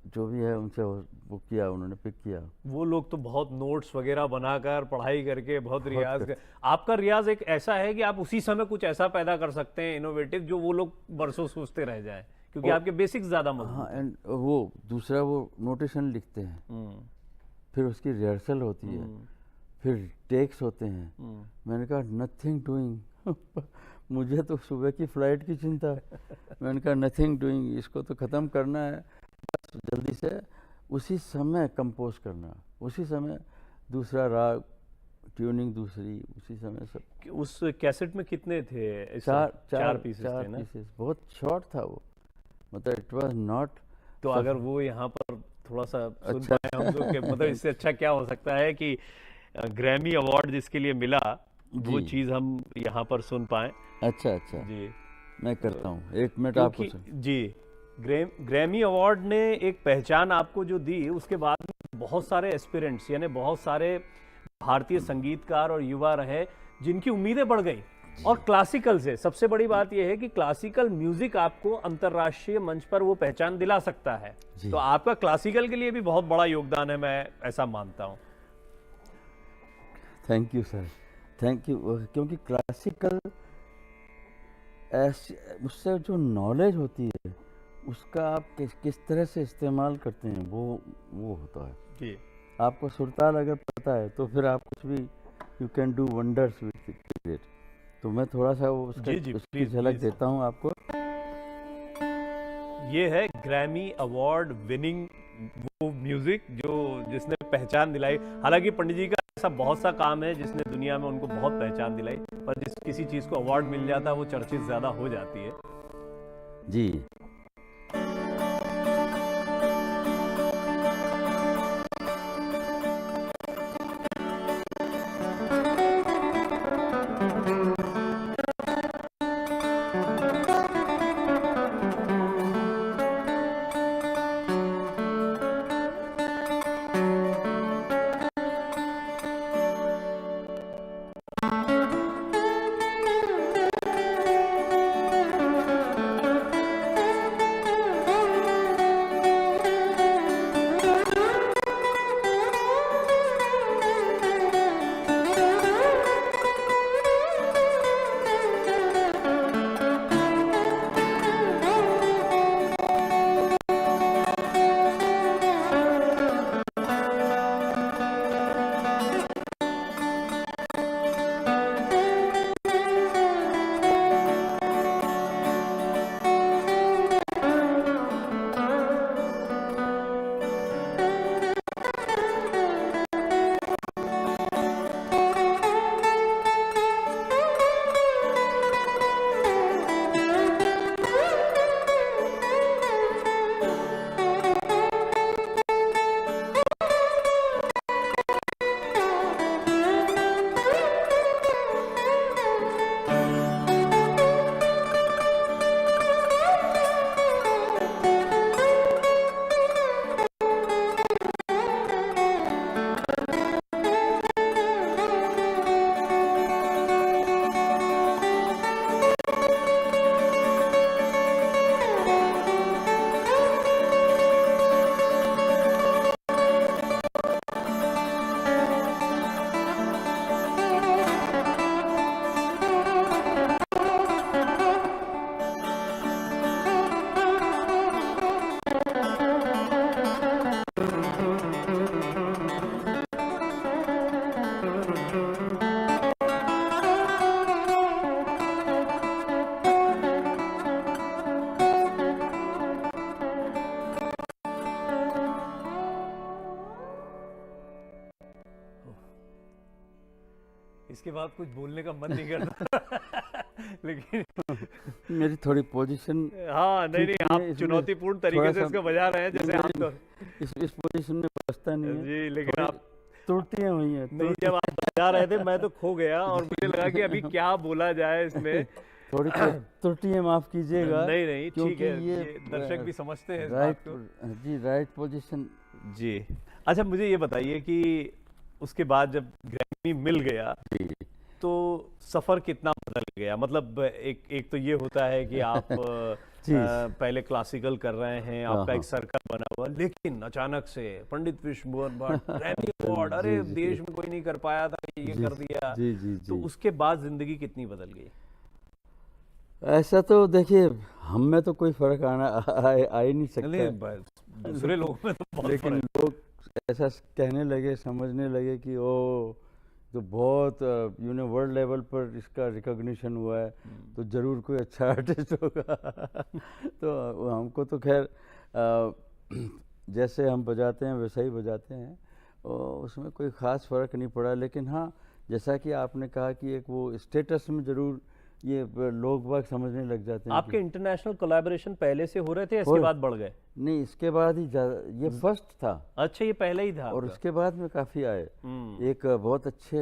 जो भी है उनसे वो किया, उन्होंने पिक किया। वो लोग तो बहुत नोट्स वगैरह बनाकर पढ़ाई करके बहुत रियाज कर, आपका रियाज एक ऐसा है कि आप उसी समय कुछ ऐसा पैदा कर सकते हैं इनोवेटिव जो वो लोग बरसों सोचते रह जाए, क्योंकि आपके बेसिक्स ज्यादा मजबूत। हाँ, एंड वो दूसरा वो नोटेशन लिखते हैं, फिर उसकी रिहर्सल होती है, फिर टेक्स होते हैं। मैंने कहा नथिंग डूइंग मुझे तो सुबह की फ्लाइट की चिंता है। मैंने कहा नथिंग डूइंग, इसको तो ख़त्म करना है बस जल्दी से, उसी समय कंपोज करना, उसी समय दूसरा राग, ट्यूनिंग दूसरी, उसी समय सब। उस कैसेट में कितने थे? चार पीसेस, बहुत शॉर्ट था वो, मतलब इट वाज नॉट। तो अगर वो यहाँ पर थोड़ा सा सुन पाए हम लोग, मतलब इससे अच्छा क्या हो सकता है कि ग्रैमी अवार्ड जिसके लिए मिला वो चीज़ हम यहाँ पर सुन पाए। अच्छा जी, मैं करता हूँ, 1 मिनट आपको जी। ग्रैमी अवार्ड ने एक पहचान आपको जो दी, उसके बाद बहुत सारे एस्पिरेंट्स यानी बहुत सारे भारतीय संगीतकार और युवा रहे जिनकी उम्मीदें बढ़ गई। और क्लासिकल से सबसे बड़ी बात यह है कि क्लासिकल म्यूजिक आपको अंतर्राष्ट्रीय मंच पर वो पहचान दिला सकता है। तो आपका क्लासिकल के लिए भी बहुत बड़ा योगदान है, मैं ऐसा मानता हूँ। Thank you sir, thank you. क्योंकि क्लासिकल उससे जो नॉलेज होती है उसका आप किस तरह से इस्तेमाल करते हैं वो होता है जी। आपको सुरताल अगर पता है तो फिर आप कुछ भी you can do wonders with it. तो मैं थोड़ा सा उसकी झलक देता हूँ आपको। ये है ग्रैमी अवार्ड विनिंग वो म्यूजिक जिसने पहचान दिलाई। हालांकि पंडित जी का ऐसा बहुत सा काम है जिसने दुनिया में उनको बहुत पहचान दिलाई, पर जिस किसी चीज को अवार्ड मिल जाता है वो चर्चित ज्यादा हो जाती है। जी। इसके बाद कुछ बोलने का मन नहीं करता लेकिन मेरी थोड़ी पोजीशन हाँ नहीं नहीं, ठीक नहीं आप है, इसलिए चुनौतीपूर्ण तरीके थोड़ा से सा इसको बजा रहे हैं जैसे आप तो इस पोजीशन में बसता नहीं है, जी, लेकिन थोड़ी आप त्रुटियां हुई हैं नहीं, जब आप बजा रहे थे मैं तो खो गया और मुझे लगा कि अभी क्या बोला जाए इसमें। थोड़ी त्रुटियां माफ कीजिएगा, नहीं नहीं, ठीक क्योंकि है, ये ये दर्शक भी समझते हैं इस राइट बात को। जी, राइट पोजीशन। जी, अच्छा मुझे ये बताइए कि उसके बाद जब ग्रैमी मिल गया जी तो सफर कितना बदल गया? मतलब एक तो ये होता है कि आप जी। पहले क्लासिकल कर रहे हैं, हाँ, आपका हाँ। एक सर्कल बना हुआ, लेकिन अचानक से पंडित विश्वमोहन भट्ट ग्रैमी अवार्ड, अरे जी, जी। देश में कोई नहीं कर पाया था, ये जी, कर दिया। जी जी तो जी। उसके बाद जिंदगी कितनी बदल गई? ऐसा तो देखिए, हम में तो कोई फर्क आ ही नहीं सकता, नहीं, दूसरे लोगों में तो बहुत लेकिन फर्क लोग ऐसा कहने लगे, समझने लगे कि ओ तो बहुत वर्ल्ड लेवल पर इसका रिकॉग्निशन हुआ है, तो ज़रूर कोई अच्छा आर्टिस्ट होगा। तो हमको तो खैर जैसे हम बजाते हैं वैसा ही बजाते हैं, और उसमें कोई ख़ास फ़र्क नहीं पड़ा। लेकिन हाँ, जैसा कि आपने कहा कि एक वो स्टेटस में ज़रूर ये लोग बाग समझने लग जाते हैं आपके इंटरनेशनल कोलैबोरेशन पहले से हो रहे थे या इसके बाद बढ़ गए? नहीं, इसके बाद ही ये फर्स्ट था, अच्छा, ये पहले ही था और आपका? उसके बाद में काफ़ी आए। एक बहुत अच्छे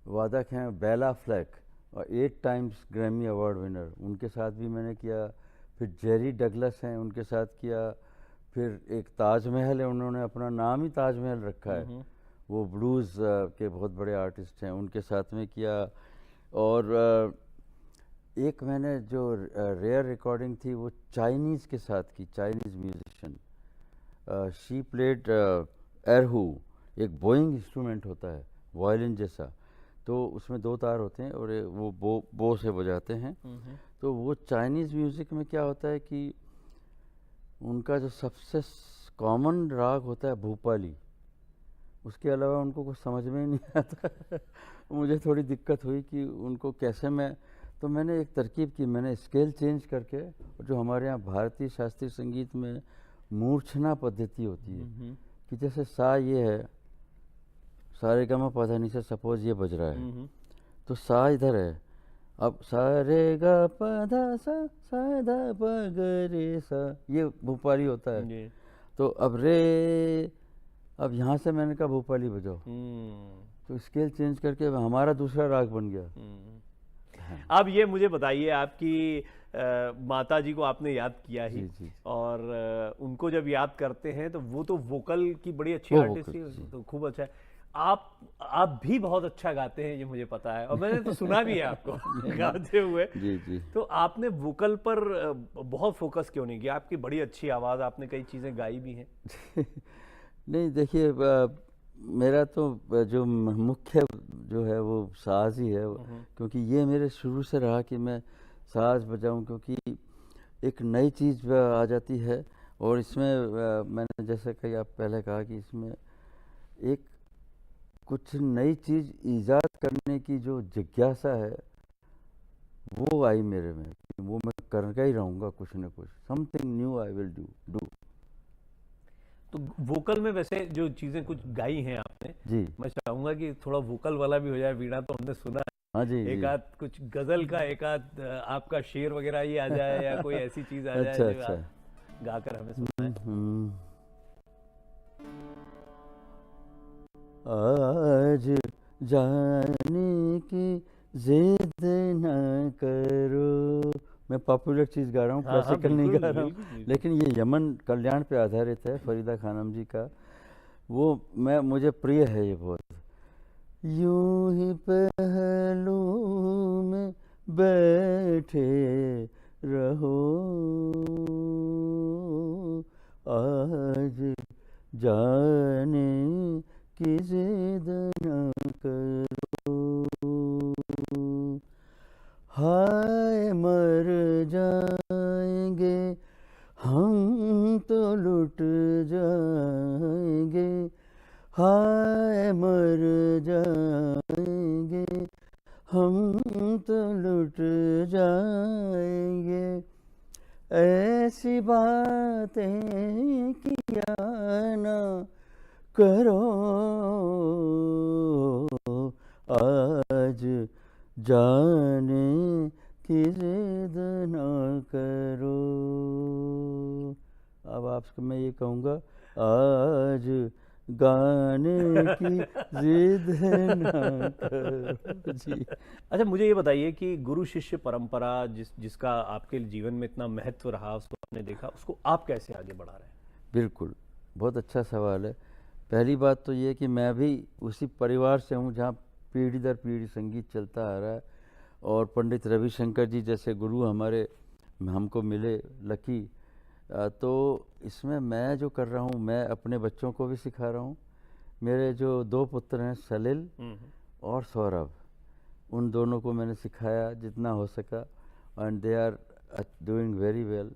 वादक हैं बेला फ्लैक, और 8 टाइम्स ग्रैमी अवार्ड विनर, उनके साथ भी मैंने किया। फिर जेरी डगलस हैं, उनके साथ किया। फिर एक ताजमहल है, उन्होंने अपना नाम ही ताजमहल रखा है, वो ब्लूज़ के बहुत बड़े आर्टिस्ट हैं, उनके साथ में किया। और एक मैंने जो रेयर रिकॉर्डिंग थी वो चाइनीज़ के साथ की, चाइनीज़ म्यूजिशियन, शी प्लेड एरहू, एक बोइंग इंस्ट्रूमेंट होता है वायलिन जैसा, तो उसमें 2 तार होते हैं और वो बो से बजाते हैं। तो वो चाइनीज़ म्यूज़िक में क्या होता है कि उनका जो सबसे कॉमन राग होता है भूपाली, उसके अलावा उनको कुछ समझ में ही नहीं आता। मुझे थोड़ी दिक्कत हुई कि उनको कैसे तो मैंने एक तरकीब की, मैंने स्केल चेंज करके, जो हमारे यहाँ भारतीय शास्त्रीय संगीत में मूर्छना पद्धति होती है कि जैसे सा ये है, सारे गा मा पा धा नी सा, सपोज ये बज रहा है, तो सा इधर है, अब सा रे गा पा धा सा धा पा ग रे सा, ये भूपाली होता है। तो अब रे, अब यहाँ से मैंने कहा भूपाली बजाओ, तो स्केल चेंज करके हमारा दूसरा राग बन गया। अब ये मुझे बताइए, आपकी माता जी को आपने याद किया ही, जी। और उनको जब याद करते हैं तो वो तो वोकल की बड़ी अच्छी आर्टिस्ट थी, तो खूब अच्छा है। आप भी बहुत अच्छा गाते हैं, ये मुझे पता है, और मैंने तो सुना भी है आपको गाते हुए। जी। तो आपने वोकल पर बहुत फोकस क्यों नहीं किया? आपकी बड़ी अच्छी आवाज़, आपने कई चीज़ें गाई भी हैं। नहीं देखिए, मेरा तो जो मुख्य जो है वो साज ही है, क्योंकि ये मेरे शुरू से रहा कि मैं साज बजाऊं, क्योंकि एक नई चीज़ आ जाती है, और इसमें मैंने जैसे कि आप पहले कहा कि इसमें एक कुछ नई चीज़ ईजाद करने की जो जिज्ञासा है वो आई मेरे में, वो मैं करके ही रहूँगा कुछ न कुछ, something new I will do. तो वोकल में वैसे जो चीजें कुछ गाई हैं आपने जी, मैं चाहूंगा कि थोड़ा वोकल वाला भी हो जाए। वीणा तो हमने सुना है, हाँ जी एक जी। आध कुछ गजल का, एक आध आपका शेर वगैरह ही आ जाए, या कोई ऐसी चीज आ जाए अच्छा जो आप गाकर हमें सुनाएं। आज जाने की जिद न करो, मैं पॉपुलर चीज़ गा रहा हूँ, हाँ, क्लासिकल नहीं बिल्कुल, गा रहा हूँ, बिल्कुल। लेकिन ये यमन कल्याण पे आधारित है, फरीदा खानम जी का। वो मुझे प्रिय है ये बहुत। यूं ही पहलू में बैठे रहो, आज जाने की जिद न करो, हाय मर जाएंगे हम तो लुट जाएंगे, हाय मर जाएंगे हम तो लुट जाएंगे, ऐसी बातें किया ना करो, आज जाने की जिद ना करो। अब आपसे मैं ये कहूँगा, आज गाने की जिद ना करो जी। अच्छा, मुझे ये बताइए कि गुरु शिष्य परंपरा जिसका आपके जीवन में इतना महत्व रहा, उसको आपने देखा, उसको आप कैसे आगे बढ़ा रहे हैं? बिल्कुल, बहुत अच्छा सवाल है। पहली बात तो ये कि मैं भी उसी परिवार से हूँ जहाँ पीढ़ी दर पीढ़ी संगीत चलता आ रहा है, और पंडित रविशंकर जी जैसे गुरु हमारे हमको मिले, लकी। तो इसमें मैं जो कर रहा हूँ, मैं अपने बच्चों को भी सिखा रहा हूँ। मेरे जो 2 पुत्र हैं, सलिल और सौरभ, उन दोनों को मैंने सिखाया जितना हो सका, and they are doing very well.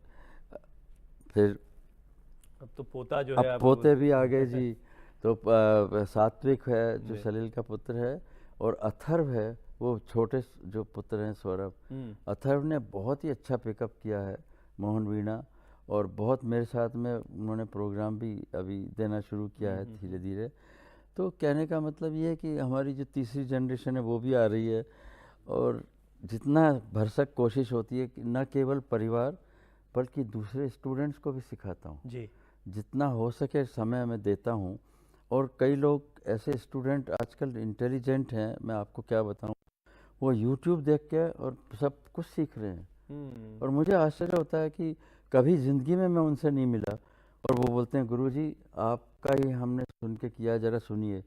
फिर अब तो पोता जो अब है, अब पोते भी आ गए जी। तो सात्विक है जो सलील का पुत्र है, और अथर्व है वो छोटे जो पुत्र हैं, सौरभ। अथर्व ने बहुत ही अच्छा पिकअप किया है मोहन वीणा, और बहुत मेरे साथ में उन्होंने प्रोग्राम भी अभी देना शुरू किया है धीरे धीरे। तो कहने का मतलब ये है कि हमारी जो तीसरी जनरेशन है वो भी आ रही है, और जितना भरसक कोशिश होती है कि न केवल परिवार बल्कि दूसरे स्टूडेंट्स को भी सिखाता हूँ जी। जितना हो सके समय मैं देता हूँ। और कई लोग ऐसे स्टूडेंट आजकल इंटेलिजेंट हैं, मैं आपको क्या बताऊँ, वो यूट्यूब देख के और सब कुछ सीख रहे हैं। और मुझे आश्चर्य होता है कि कभी ज़िंदगी में मैं उनसे नहीं मिला, और वो बोलते हैं गुरुजी आपका ही हमने सुन के किया, ज़रा सुनिए।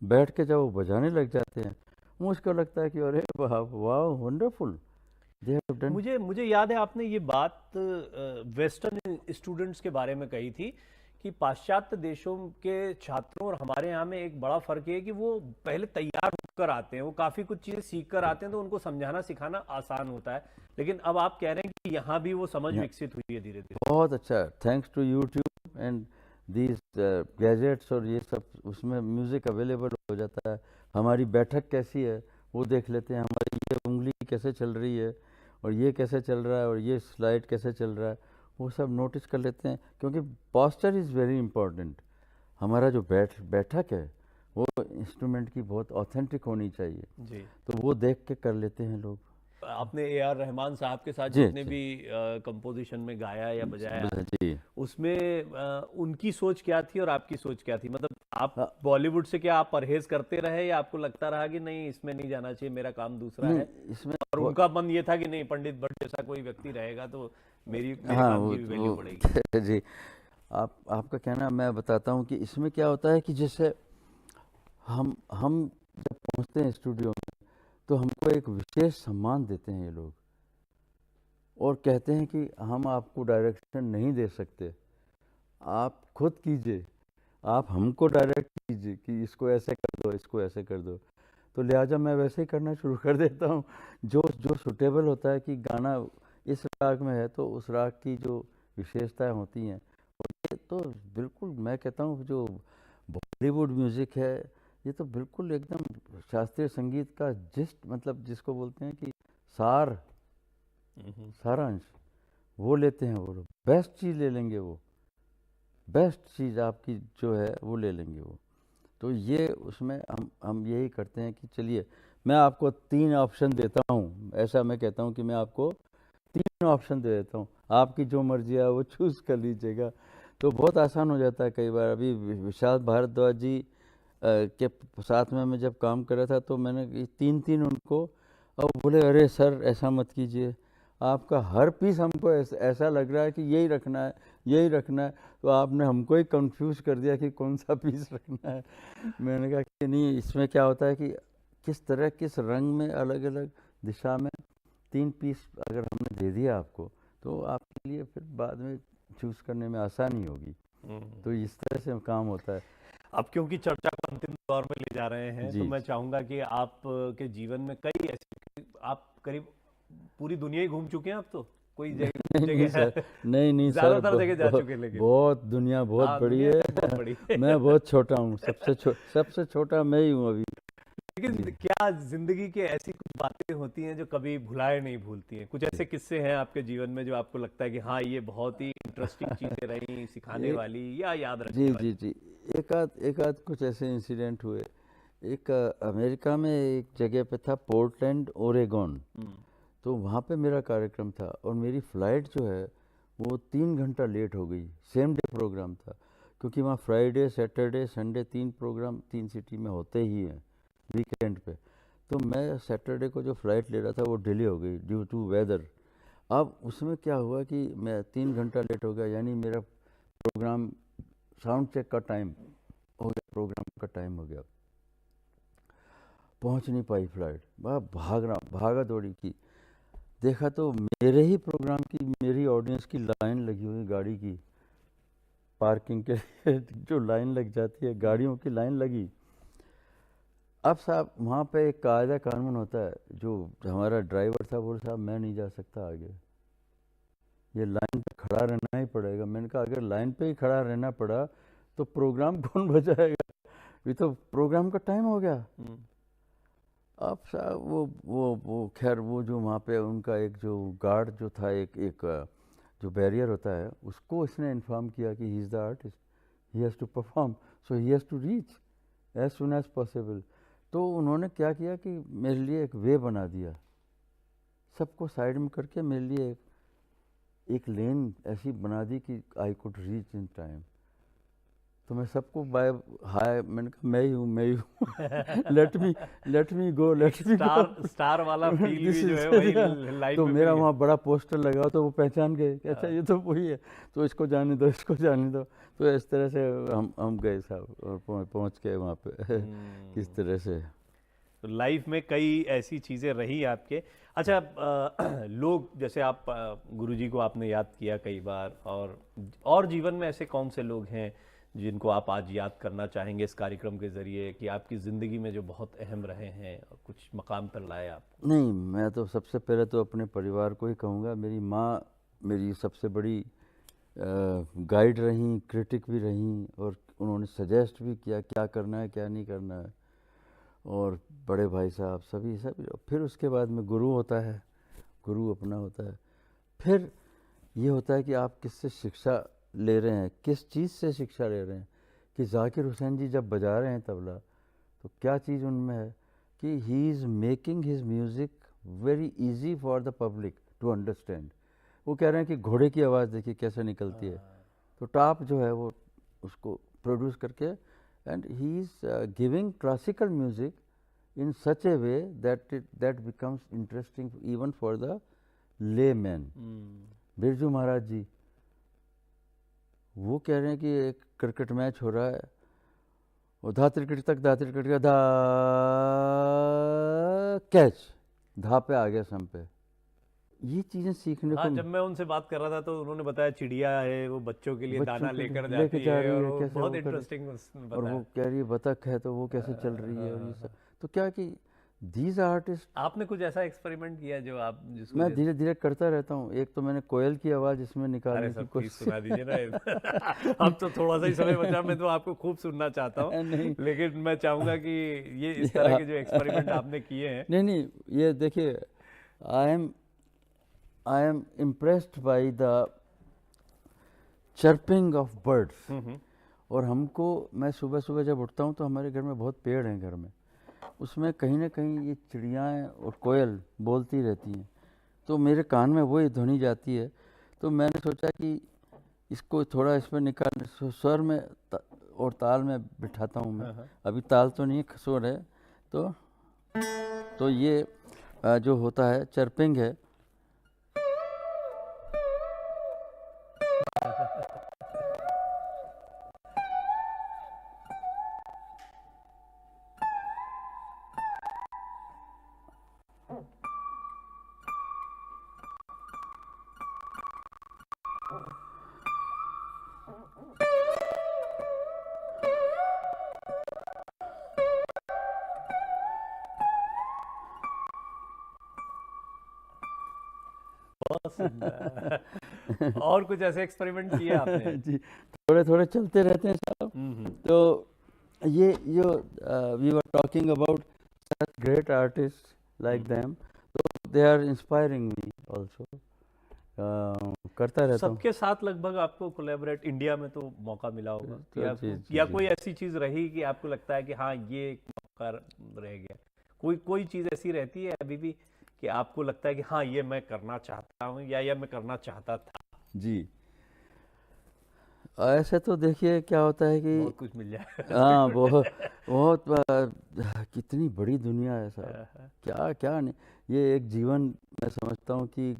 बैठ के जब वो बजाने लग जाते हैं, मुझको लगता है कि अरे वाह वाह, वंडरफुल दे हैव डन। मुझे याद है आपने ये बात वेस्टर्न स्टूडेंट्स के बारे में कही थी कि पाश्चात्य देशों के छात्रों और हमारे यहाँ में एक बड़ा फर्क है कि वो पहले तैयार होकर आते हैं, वो काफी कुछ चीजें सीख कर आते हैं, तो उनको समझाना सिखाना आसान होता है। लेकिन अब आप कह रहे हैं कि यहाँ भी वो समझ विकसित हुई है धीरे धीरे। बहुत अच्छा, thanks to YouTube and these gadgets, और ये सब उसमें म्यूज़िक अवेलेबल हो जाता है। हमारी बैठक कैसी है वो देख लेते हैं, हमारी ये उंगली कैसे चल रही है, और ये कैसे चल रहा है, और ये स्लाइड कैसे चल रहा है, वो सब नोटिस कर लेते हैं। क्योंकि पॉस्चर इज़ वेरी इंपॉर्टेंट। हमारा जो बैठक है वो इंस्ट्रूमेंट की बहुत ऑथेंटिक होनी चाहिए, जी। तो वो देख के कर लेते हैं लोग। आपने A.R. रहमान साहब के साथ जी, जितने भी कंपोजिशन में गाया या बजाया, जी। उसमें उनकी सोच क्या थी और आपकी सोच क्या थी? मतलब आप हाँ। बॉलीवुड से क्या आप परहेज करते रहे, या आपको लगता रहा कि नहीं इसमें नहीं जाना चाहिए, मेरा काम दूसरा नहीं, है, इसमें और उनका मन ये था कि नहीं पंडित भट्ट जैसा कोई व्यक्ति रहेगा तो मेरे हाँ काम की भी वैल्यू वो बढ़ेगी। जी, आपका कहना मैं बताता हूँ कि इसमें क्या होता है कि जैसे हम जब पहुँचते हैं स्टूडियो में, तो हमको एक विशेष सम्मान देते हैं ये लोग, और कहते हैं कि हम आपको डायरेक्शन नहीं दे सकते, आप खुद कीजिए, आप हमको डायरेक्ट कीजिए कि इसको ऐसे कर दो, इसको ऐसे कर दो। तो लिहाजा मैं वैसे ही करना शुरू कर देता हूँ, जो जो सुटेबल होता है कि गाना इस राग में है तो उस राग की जो विशेषताएं होती हैं। और ये तो बिल्कुल मैं कहता हूँ जो बॉलीवुड म्यूज़िक है, ये तो बिल्कुल एकदम शास्त्रीय संगीत का जिस्ट, मतलब जिसको बोलते हैं कि सारांश वो लेते हैं वो लोग। बेस्ट चीज़ ले लेंगे वो, बेस्ट चीज़ आपकी जो है वो ले लेंगे वो। तो ये उसमें हम यही करते हैं कि चलिए मैं आपको 3 ऑप्शन देता हूँ, ऐसा मैं कहता हूँ कि मैं आपको 3 ऑप्शन दे देता हूँ, आपकी जो मर्जी है वो चूज़ कर लीजिएगा। तो बहुत आसान हो जाता है। कई बार अभी विशाल भारद्वाज जी के साथ में मैं जब काम कर रहा था, तो मैंने 3 उनको, और बोले अरे सर ऐसा मत कीजिए, आपका हर पीस हमको ऐसा लग रहा है कि यही रखना है, यही रखना है। तो आपने हमको ही कंफ्यूज कर दिया कि कौन सा पीस रखना है। मैंने कहा कि नहीं, इसमें क्या होता है कि किस तरह किस रंग में अलग अलग दिशा में 3 पीस अगर हमने दे दिया आपको, तो आपके लिए फिर बाद में चूज़ करने में आसानी होगी। तो इस तरह से काम होता है। अब क्योंकि चर्चा को अंतिम दौर में ले जा रहे हैं, तो जी। मैं चाहूंगा कि आप के जीवन में कई ऐसी, आप करीब पूरी दुनिया ही घूम चुके हैं, अब तो कोई नहीं जगह सर, नहीं सर, ज्यादातर जगह जा चुके हैं, लेकिन बहुत दुनिया बहुत हाँ, बड़ी दुनिया है। तो बहुत बड़ी है। मैं बहुत छोटा हूँ, सबसे छोटा मैं ही हूँ अभी। लेकिन जी। क्या जिंदगी के ऐसी कुछ बातें होती हैं जो कभी भुलाए नहीं भूलती हैं? कुछ ऐसे किस्से हैं आपके जीवन में जो आपको लगता है कि हाँ ये बहुत ही इंटरेस्टिंग चीजें रही, सिखाने वाली या याद रखने जी वाली? जी जी, एक आध कुछ ऐसे इंसिडेंट हुए एक अमेरिका में एक जगह पे था, पोर्टलैंड ओरेगन। तो वहाँ पे मेरा कार्यक्रम था और मेरी फ़्लाइट जो है वो 3 घंटा लेट हो गई। सेम डे प्रोग्राम था, क्योंकि वहाँ Friday Saturday Sunday 3 program 3 city में होते ही हैं वीकेंड पे। तो मैं सैटरडे को जो फ़्लाइट ले रहा था वो डिले हो गई ड्यू टू वेदर। अब उसमें क्या हुआ कि मैं 3 घंटा लेट हो गया, यानी मेरा प्रोग्राम साउंड चेक का टाइम हो गया, प्रोग्राम का टाइम हो गया। पहुंच नहीं पाई फ़्लाइट, बड़ा भागा दौड़ी की। देखा तो मेरे ही प्रोग्राम की, मेरी ऑडियंस की लाइन लगी हुई गाड़ी की, पार्किंग के लिए जो लाइन लग जाती है गाड़ियों की लाइन लगी। अब साहब वहाँ पे एक कायदा कानून होता है, जो हमारा ड्राइवर था बोले साहब मैं नहीं जा सकता आगे, ये लाइन पे खड़ा रहना ही पड़ेगा। मैंने कहा अगर लाइन पे ही खड़ा रहना पड़ा तो प्रोग्राम कौन बजाएगा, ये तो प्रोग्राम का टाइम हो गया। अब साहब वो खैर वो जो वहाँ पे उनका एक जो गार्ड जो था, एक जो बैरियर होता है, उसको इसने इन्फॉर्म किया कि he is the artist, he has to perform, so he has to reach as soon as possible. तो उन्होंने क्या किया कि मेरे लिए एक वे बना दिया, सबको साइड में करके मेरे लिए एक लेन ऐसी बना दी कि I could reach in time. तो मैं सबको बाय हाय, मैंने कहा मैं ही हूँ लेट मी गो, लेट मी गो। स्टार वाला फील भी जो है वही लाइफ तो में मेरा मिल वहाँ बड़ा पोस्टर लगा, तो वो पहचान गए कि अच्छा गया। ये तो वही है, तो इसको जाने दो, इसको जाने दो। तो इस तरह से हम गए साहब और पहुँच गए वहाँ पे किस तरह से। तो लाइफ में कई ऐसी चीज़ें रही आपके। अच्छा, लोग जैसे आप गुरुजी को आपने याद किया कई बार, और जीवन में ऐसे कौन से लोग हैं जिनको आप आज याद करना चाहेंगे इस कार्यक्रम के ज़रिए, कि आपकी ज़िंदगी में जो बहुत अहम रहे हैं और कुछ मकाम पर लाए आपको? नहीं, मैं तो सबसे पहले तो अपने परिवार को ही कहूँगा। मेरी माँ मेरी सबसे बड़ी गाइड रहीं, क्रिटिक भी रहीं, और उन्होंने सजेस्ट भी किया क्या करना है क्या नहीं करना है। और बड़े भाई साहब सभी सभी। फिर उसके बाद में गुरु होता है, गुरु अपना होता है। फिर ये होता है कि आप किससे शिक्षा ले रहे हैं, किस चीज़ से शिक्षा ले रहे हैं। कि जाकिर हुसैन जी जब बजा रहे हैं तबला, तो क्या चीज़ उनमें है कि he is making his music very easy for the public to understand. वो कह रहे हैं कि घोड़े की आवाज़ देखिए कैसे निकलती है, तो टाप जो है वो उसको प्रोड्यूस करके, and he is giving classical music in such a way that becomes interesting even for the layman। Birju Maharaj ji वो कह रहे हैं कि एक क्रिकेट मैच हो रहा है, और धा क्रिकेट तक धा क्रिकेट का धा कैच, धा पे आ गया सम पे। ये चीज़ें सीखने हाँ, को जब मैं उनसे बात कर रहा था तो उन्होंने बताया चिड़िया है, वो बच्चों के लिए बच्चों दाना के लेकर लेके जाती जा है, रही और है, वो कैसे बहुत वो कर, इंटरेस्टिंग और वो बताया। कह रही है बतख है तो वो कैसे चल रही है, और ये सब। तो क्या कि दीज आर्टिस्ट आपने कुछ ऐसा एक्सपेरिमेंट किया जो आप जिसको मैं धीरे धीरे करता रहता हूँ। एक तो मैंने कोयल की आवाज़ इसमें अरे निकालने सर की प्लीज कोशिश सुना दीजिए ना। अब तो थोड़ा सा ही समय बचा, मैं तो आपको खूब सुनना चाहता हूँ, नहीं लेकिन मैं चाहूंगा कि ये इस तरह के जो एक्सपेरिमेंट आपने किए हैं। नहीं नहीं, ये देखिए, I am I am impressed by the chirping of birds. और हमको, मैं सुबह सुबह जब उठता हूँ तो हमारे घर में बहुत पेड़ हैं घर में, उसमें कहीं ना कहीं ये चिड़ियाएँ और कोयल बोलती रहती हैं, तो मेरे कान में वही ध्वनि जाती है। तो मैंने सोचा कि इसको थोड़ा इसमें निकाल, स्वर में और ताल में बिठाता हूँ मैं। अभी ताल तो नहीं है, स्वर है। तो ये जो होता है चर्पिंग है। बहुत सुंदर। और कुछ ऐसे एक्सपेरिमेंट किए आपने? जी, थोड़े थोड़े चलते रहते हैं साहब। तो ये जो we were talking about such great artist like them, तो they are inspiring me also. करता रहता हूँ। सबके साथ लगभग आपको कोलैबोरेट इंडिया में तो मौका मिला होगा, तो जी जी या जी। कोई ऐसी चीज रही कि आपको लगता है कि हाँ ये कर रह गया। कोई कोई चीज़ ऐसी रहती है अभी भी कि आपको लगता है कि हाँ ये मैं करना चाहता हूँ या मैं करना चाहता था? जी। ऐसे तो देखिए क्या होता है कि बहुत कुछ मिल जाए। हाँ, बहुत कितनी बड़ी दुनिया है साहब। क्या क्या नहीं, ये एक जीवन मैं समझता हूँ कि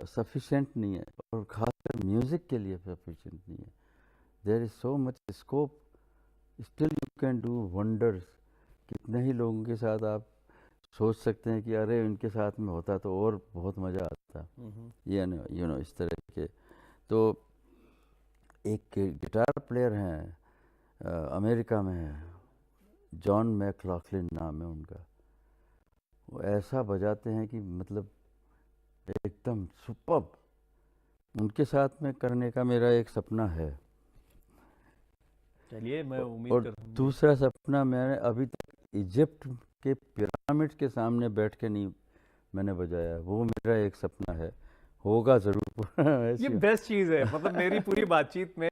सफिशिएंट नहीं है, और खासकर म्यूज़िक के लिए सफिशिएंट नहीं है। There is so much scope, still you can do wonders. कितने ही लोगों के साथ आप सोच सकते हैं कि अरे इनके साथ में होता तो और बहुत मज़ा आता, ये यू नो इस तरह के। तो एक गिटार प्लेयर हैं, अमेरिका में है, जॉन मैकलॉफ्लिन नाम है उनका। वो ऐसा बजाते हैं कि मतलब एकदम सुपर्ब। उनके साथ में करने का मेरा एक सपना है। चलिए मैं उम्मीद और करता हूँ। दूसरा सपना, मैंने अभी तक इजिप्ट के पिरामिड के सामने बैठ के नहीं मैंने बजाया है। वो मेरा एक सपना है, होगा ज़रूर। ये ऐसी बेस्ट चीज है, मतलब मेरी पूरी बातचीत में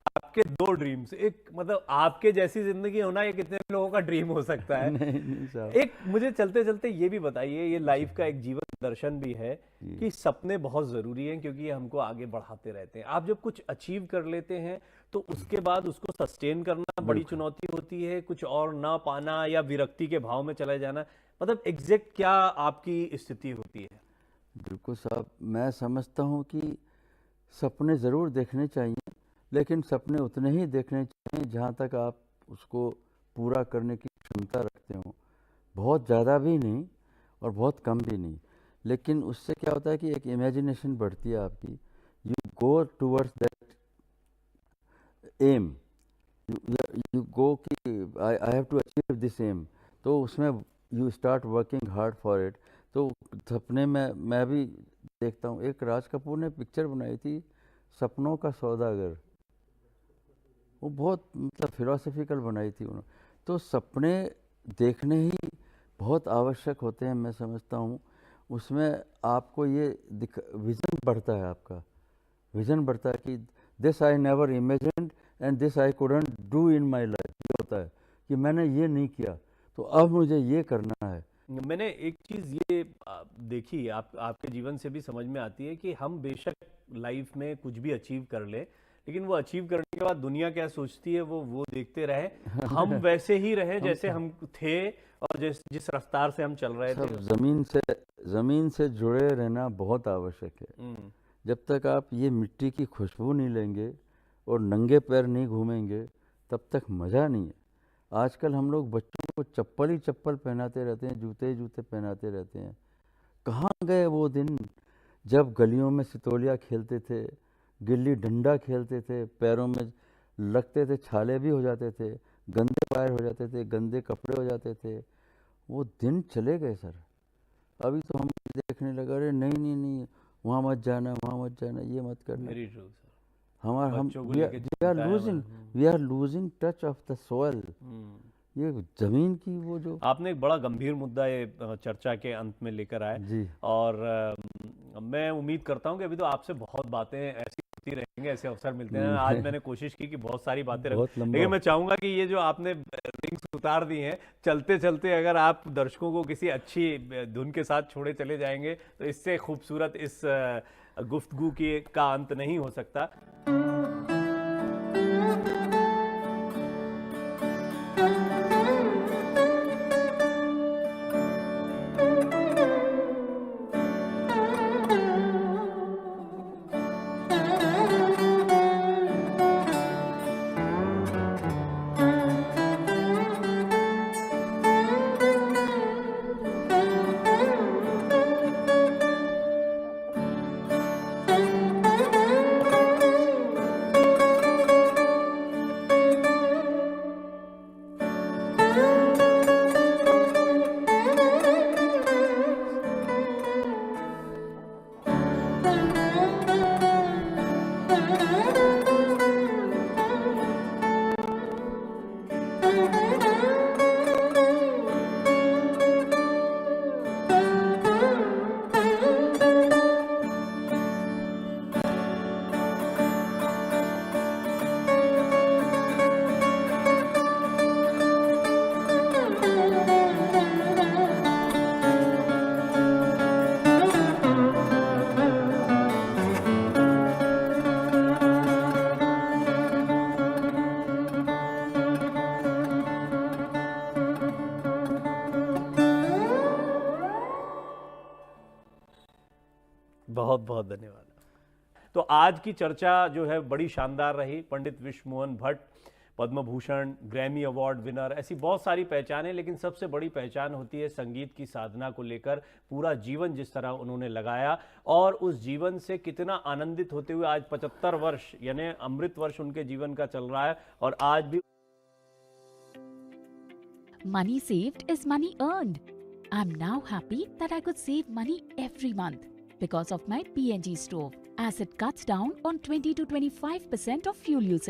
आपके दो ड्रीम्स, एक मतलब आपके जैसी जिंदगी होना ये कितने लोगों का ड्रीम हो सकता है। नहीं नहीं साहब। एक मुझे चलते चलते ये भी बताइए, ये लाइफ का एक जीवन दर्शन भी है कि सपने बहुत जरूरी हैं क्योंकि ये हमको आगे बढ़ाते रहते हैं। आप जब कुछ अचीव कर लेते हैं तो उसके बाद उसको सस्टेन करना बड़ी चुनौती होती है, कुछ और ना पाना या विरक्ति के भाव में चले जाना, मतलब एग्जैक्ट क्या आपकी स्थिति होती है? बिल्कुल साहब, मैं समझता हूँ कि सपने ज़रूर देखने चाहिए, लेकिन सपने उतने ही देखने चाहिए जहाँ तक आप उसको पूरा करने की क्षमता रखते हो। बहुत ज़्यादा भी नहीं और बहुत कम भी नहीं। लेकिन उससे क्या होता है कि एक इमेजिनेशन बढ़ती है आपकी। You go towards that aim, you go कि I have to achieve this aim. तो उसमें you start working hard for it. तो सपने में मैं भी देखता हूँ, एक राज कपूर ने पिक्चर बनाई थी सपनों का सौदागर, वो बहुत मतलब फिलोसफिकल बनाई थी उन्होंने। तो सपने देखने ही बहुत आवश्यक होते हैं, मैं समझता हूँ। उसमें आपको ये विज़न बढ़ता है, आपका विज़न बढ़ता है कि this I never imagined and this I couldn't do in my life. ये होता है कि मैंने ये नहीं किया तो अब मुझे ये करना है। मैंने एक चीज ये देखी, आपके जीवन से भी समझ में आती है कि हम बेशक लाइफ में कुछ भी अचीव कर ले, लेकिन वो अचीव करने के बाद दुनिया क्या सोचती है वो देखते रहे। हम वैसे ही रहे जैसे हम थे और जिस रफ्तार से हम चल रहे थे। सब ज़मीन से जुड़े रहना बहुत आवश्यक है। जब तक आप ये मिट्टी की खुशबू नहीं लेंगे और नंगे पैर नहीं घूमेंगे तब तक मज़ा नहीं है। आजकल हम लोग बच्चों को चप्पल ही चप्पल पहनाते रहते हैं, जूते ही जूते पहनाते रहते हैं। कहाँ गए वो दिन जब गलियों में सितोलिया खेलते थे, गिल्ली डंडा खेलते थे, पैरों में लगते थे, छाले भी हो जाते थे, गंदे पैर हो जाते थे, गंदे कपड़े हो जाते थे। वो दिन चले गए सर। अभी तो हम देखने लगा, अरे नहीं नहीं नहीं, वहाँ मत जाना, वहाँ मत जाना, ये मत करना। Very true sir. हमारा हम बच्चों को लेके we are losing touch of the soil. ये जमीन की वो जो आपने एक बड़ा गंभीर मुद्दा ये चर्चा के अंत में लेकर आए जी। और मैं उम्मीद करता हूँ कि अभी तो आपसे बहुत बातें ऐसी होती रहेंगे, ऐसे अवसर मिलते हैं। आज मैंने कोशिश की कि बहुत सारी बातें रखूं, बहुत लंबा। लेकिन मैं चाहूंगा कि ये जो आपने रिंग्स उतार दी हैं, चलते चलते अगर आप दर्शकों को किसी अच्छी धुन के साथ छोड़े चले जाएंगे तो इससे खूबसूरत इस गुफ्तगू का अंत नहीं हो सकता। बहुत धन्यवाद। तो आज की चर्चा जो है बड़ी शानदार रही। पंडित विश्व Mohan Bhatt Padma Bhushan, Grammy award winner, ऐसी बहुत सारी पहचानें, लेकिन सबसे बड़ी पहचान होती है संगीत की साधना को लेकर पूरा जीवन जिस तरह उन्होंने लगाया और उस जीवन से कितना आनंदित होते हुए आज 75 वर्ष यानी अमृत वर्ष उनके जीवन का चल रहा है और आज भी Money saved is money earned. I'm now happy that I could save money every month because of my PNG stove, as it cuts down on 20 to 25% of fuel usage.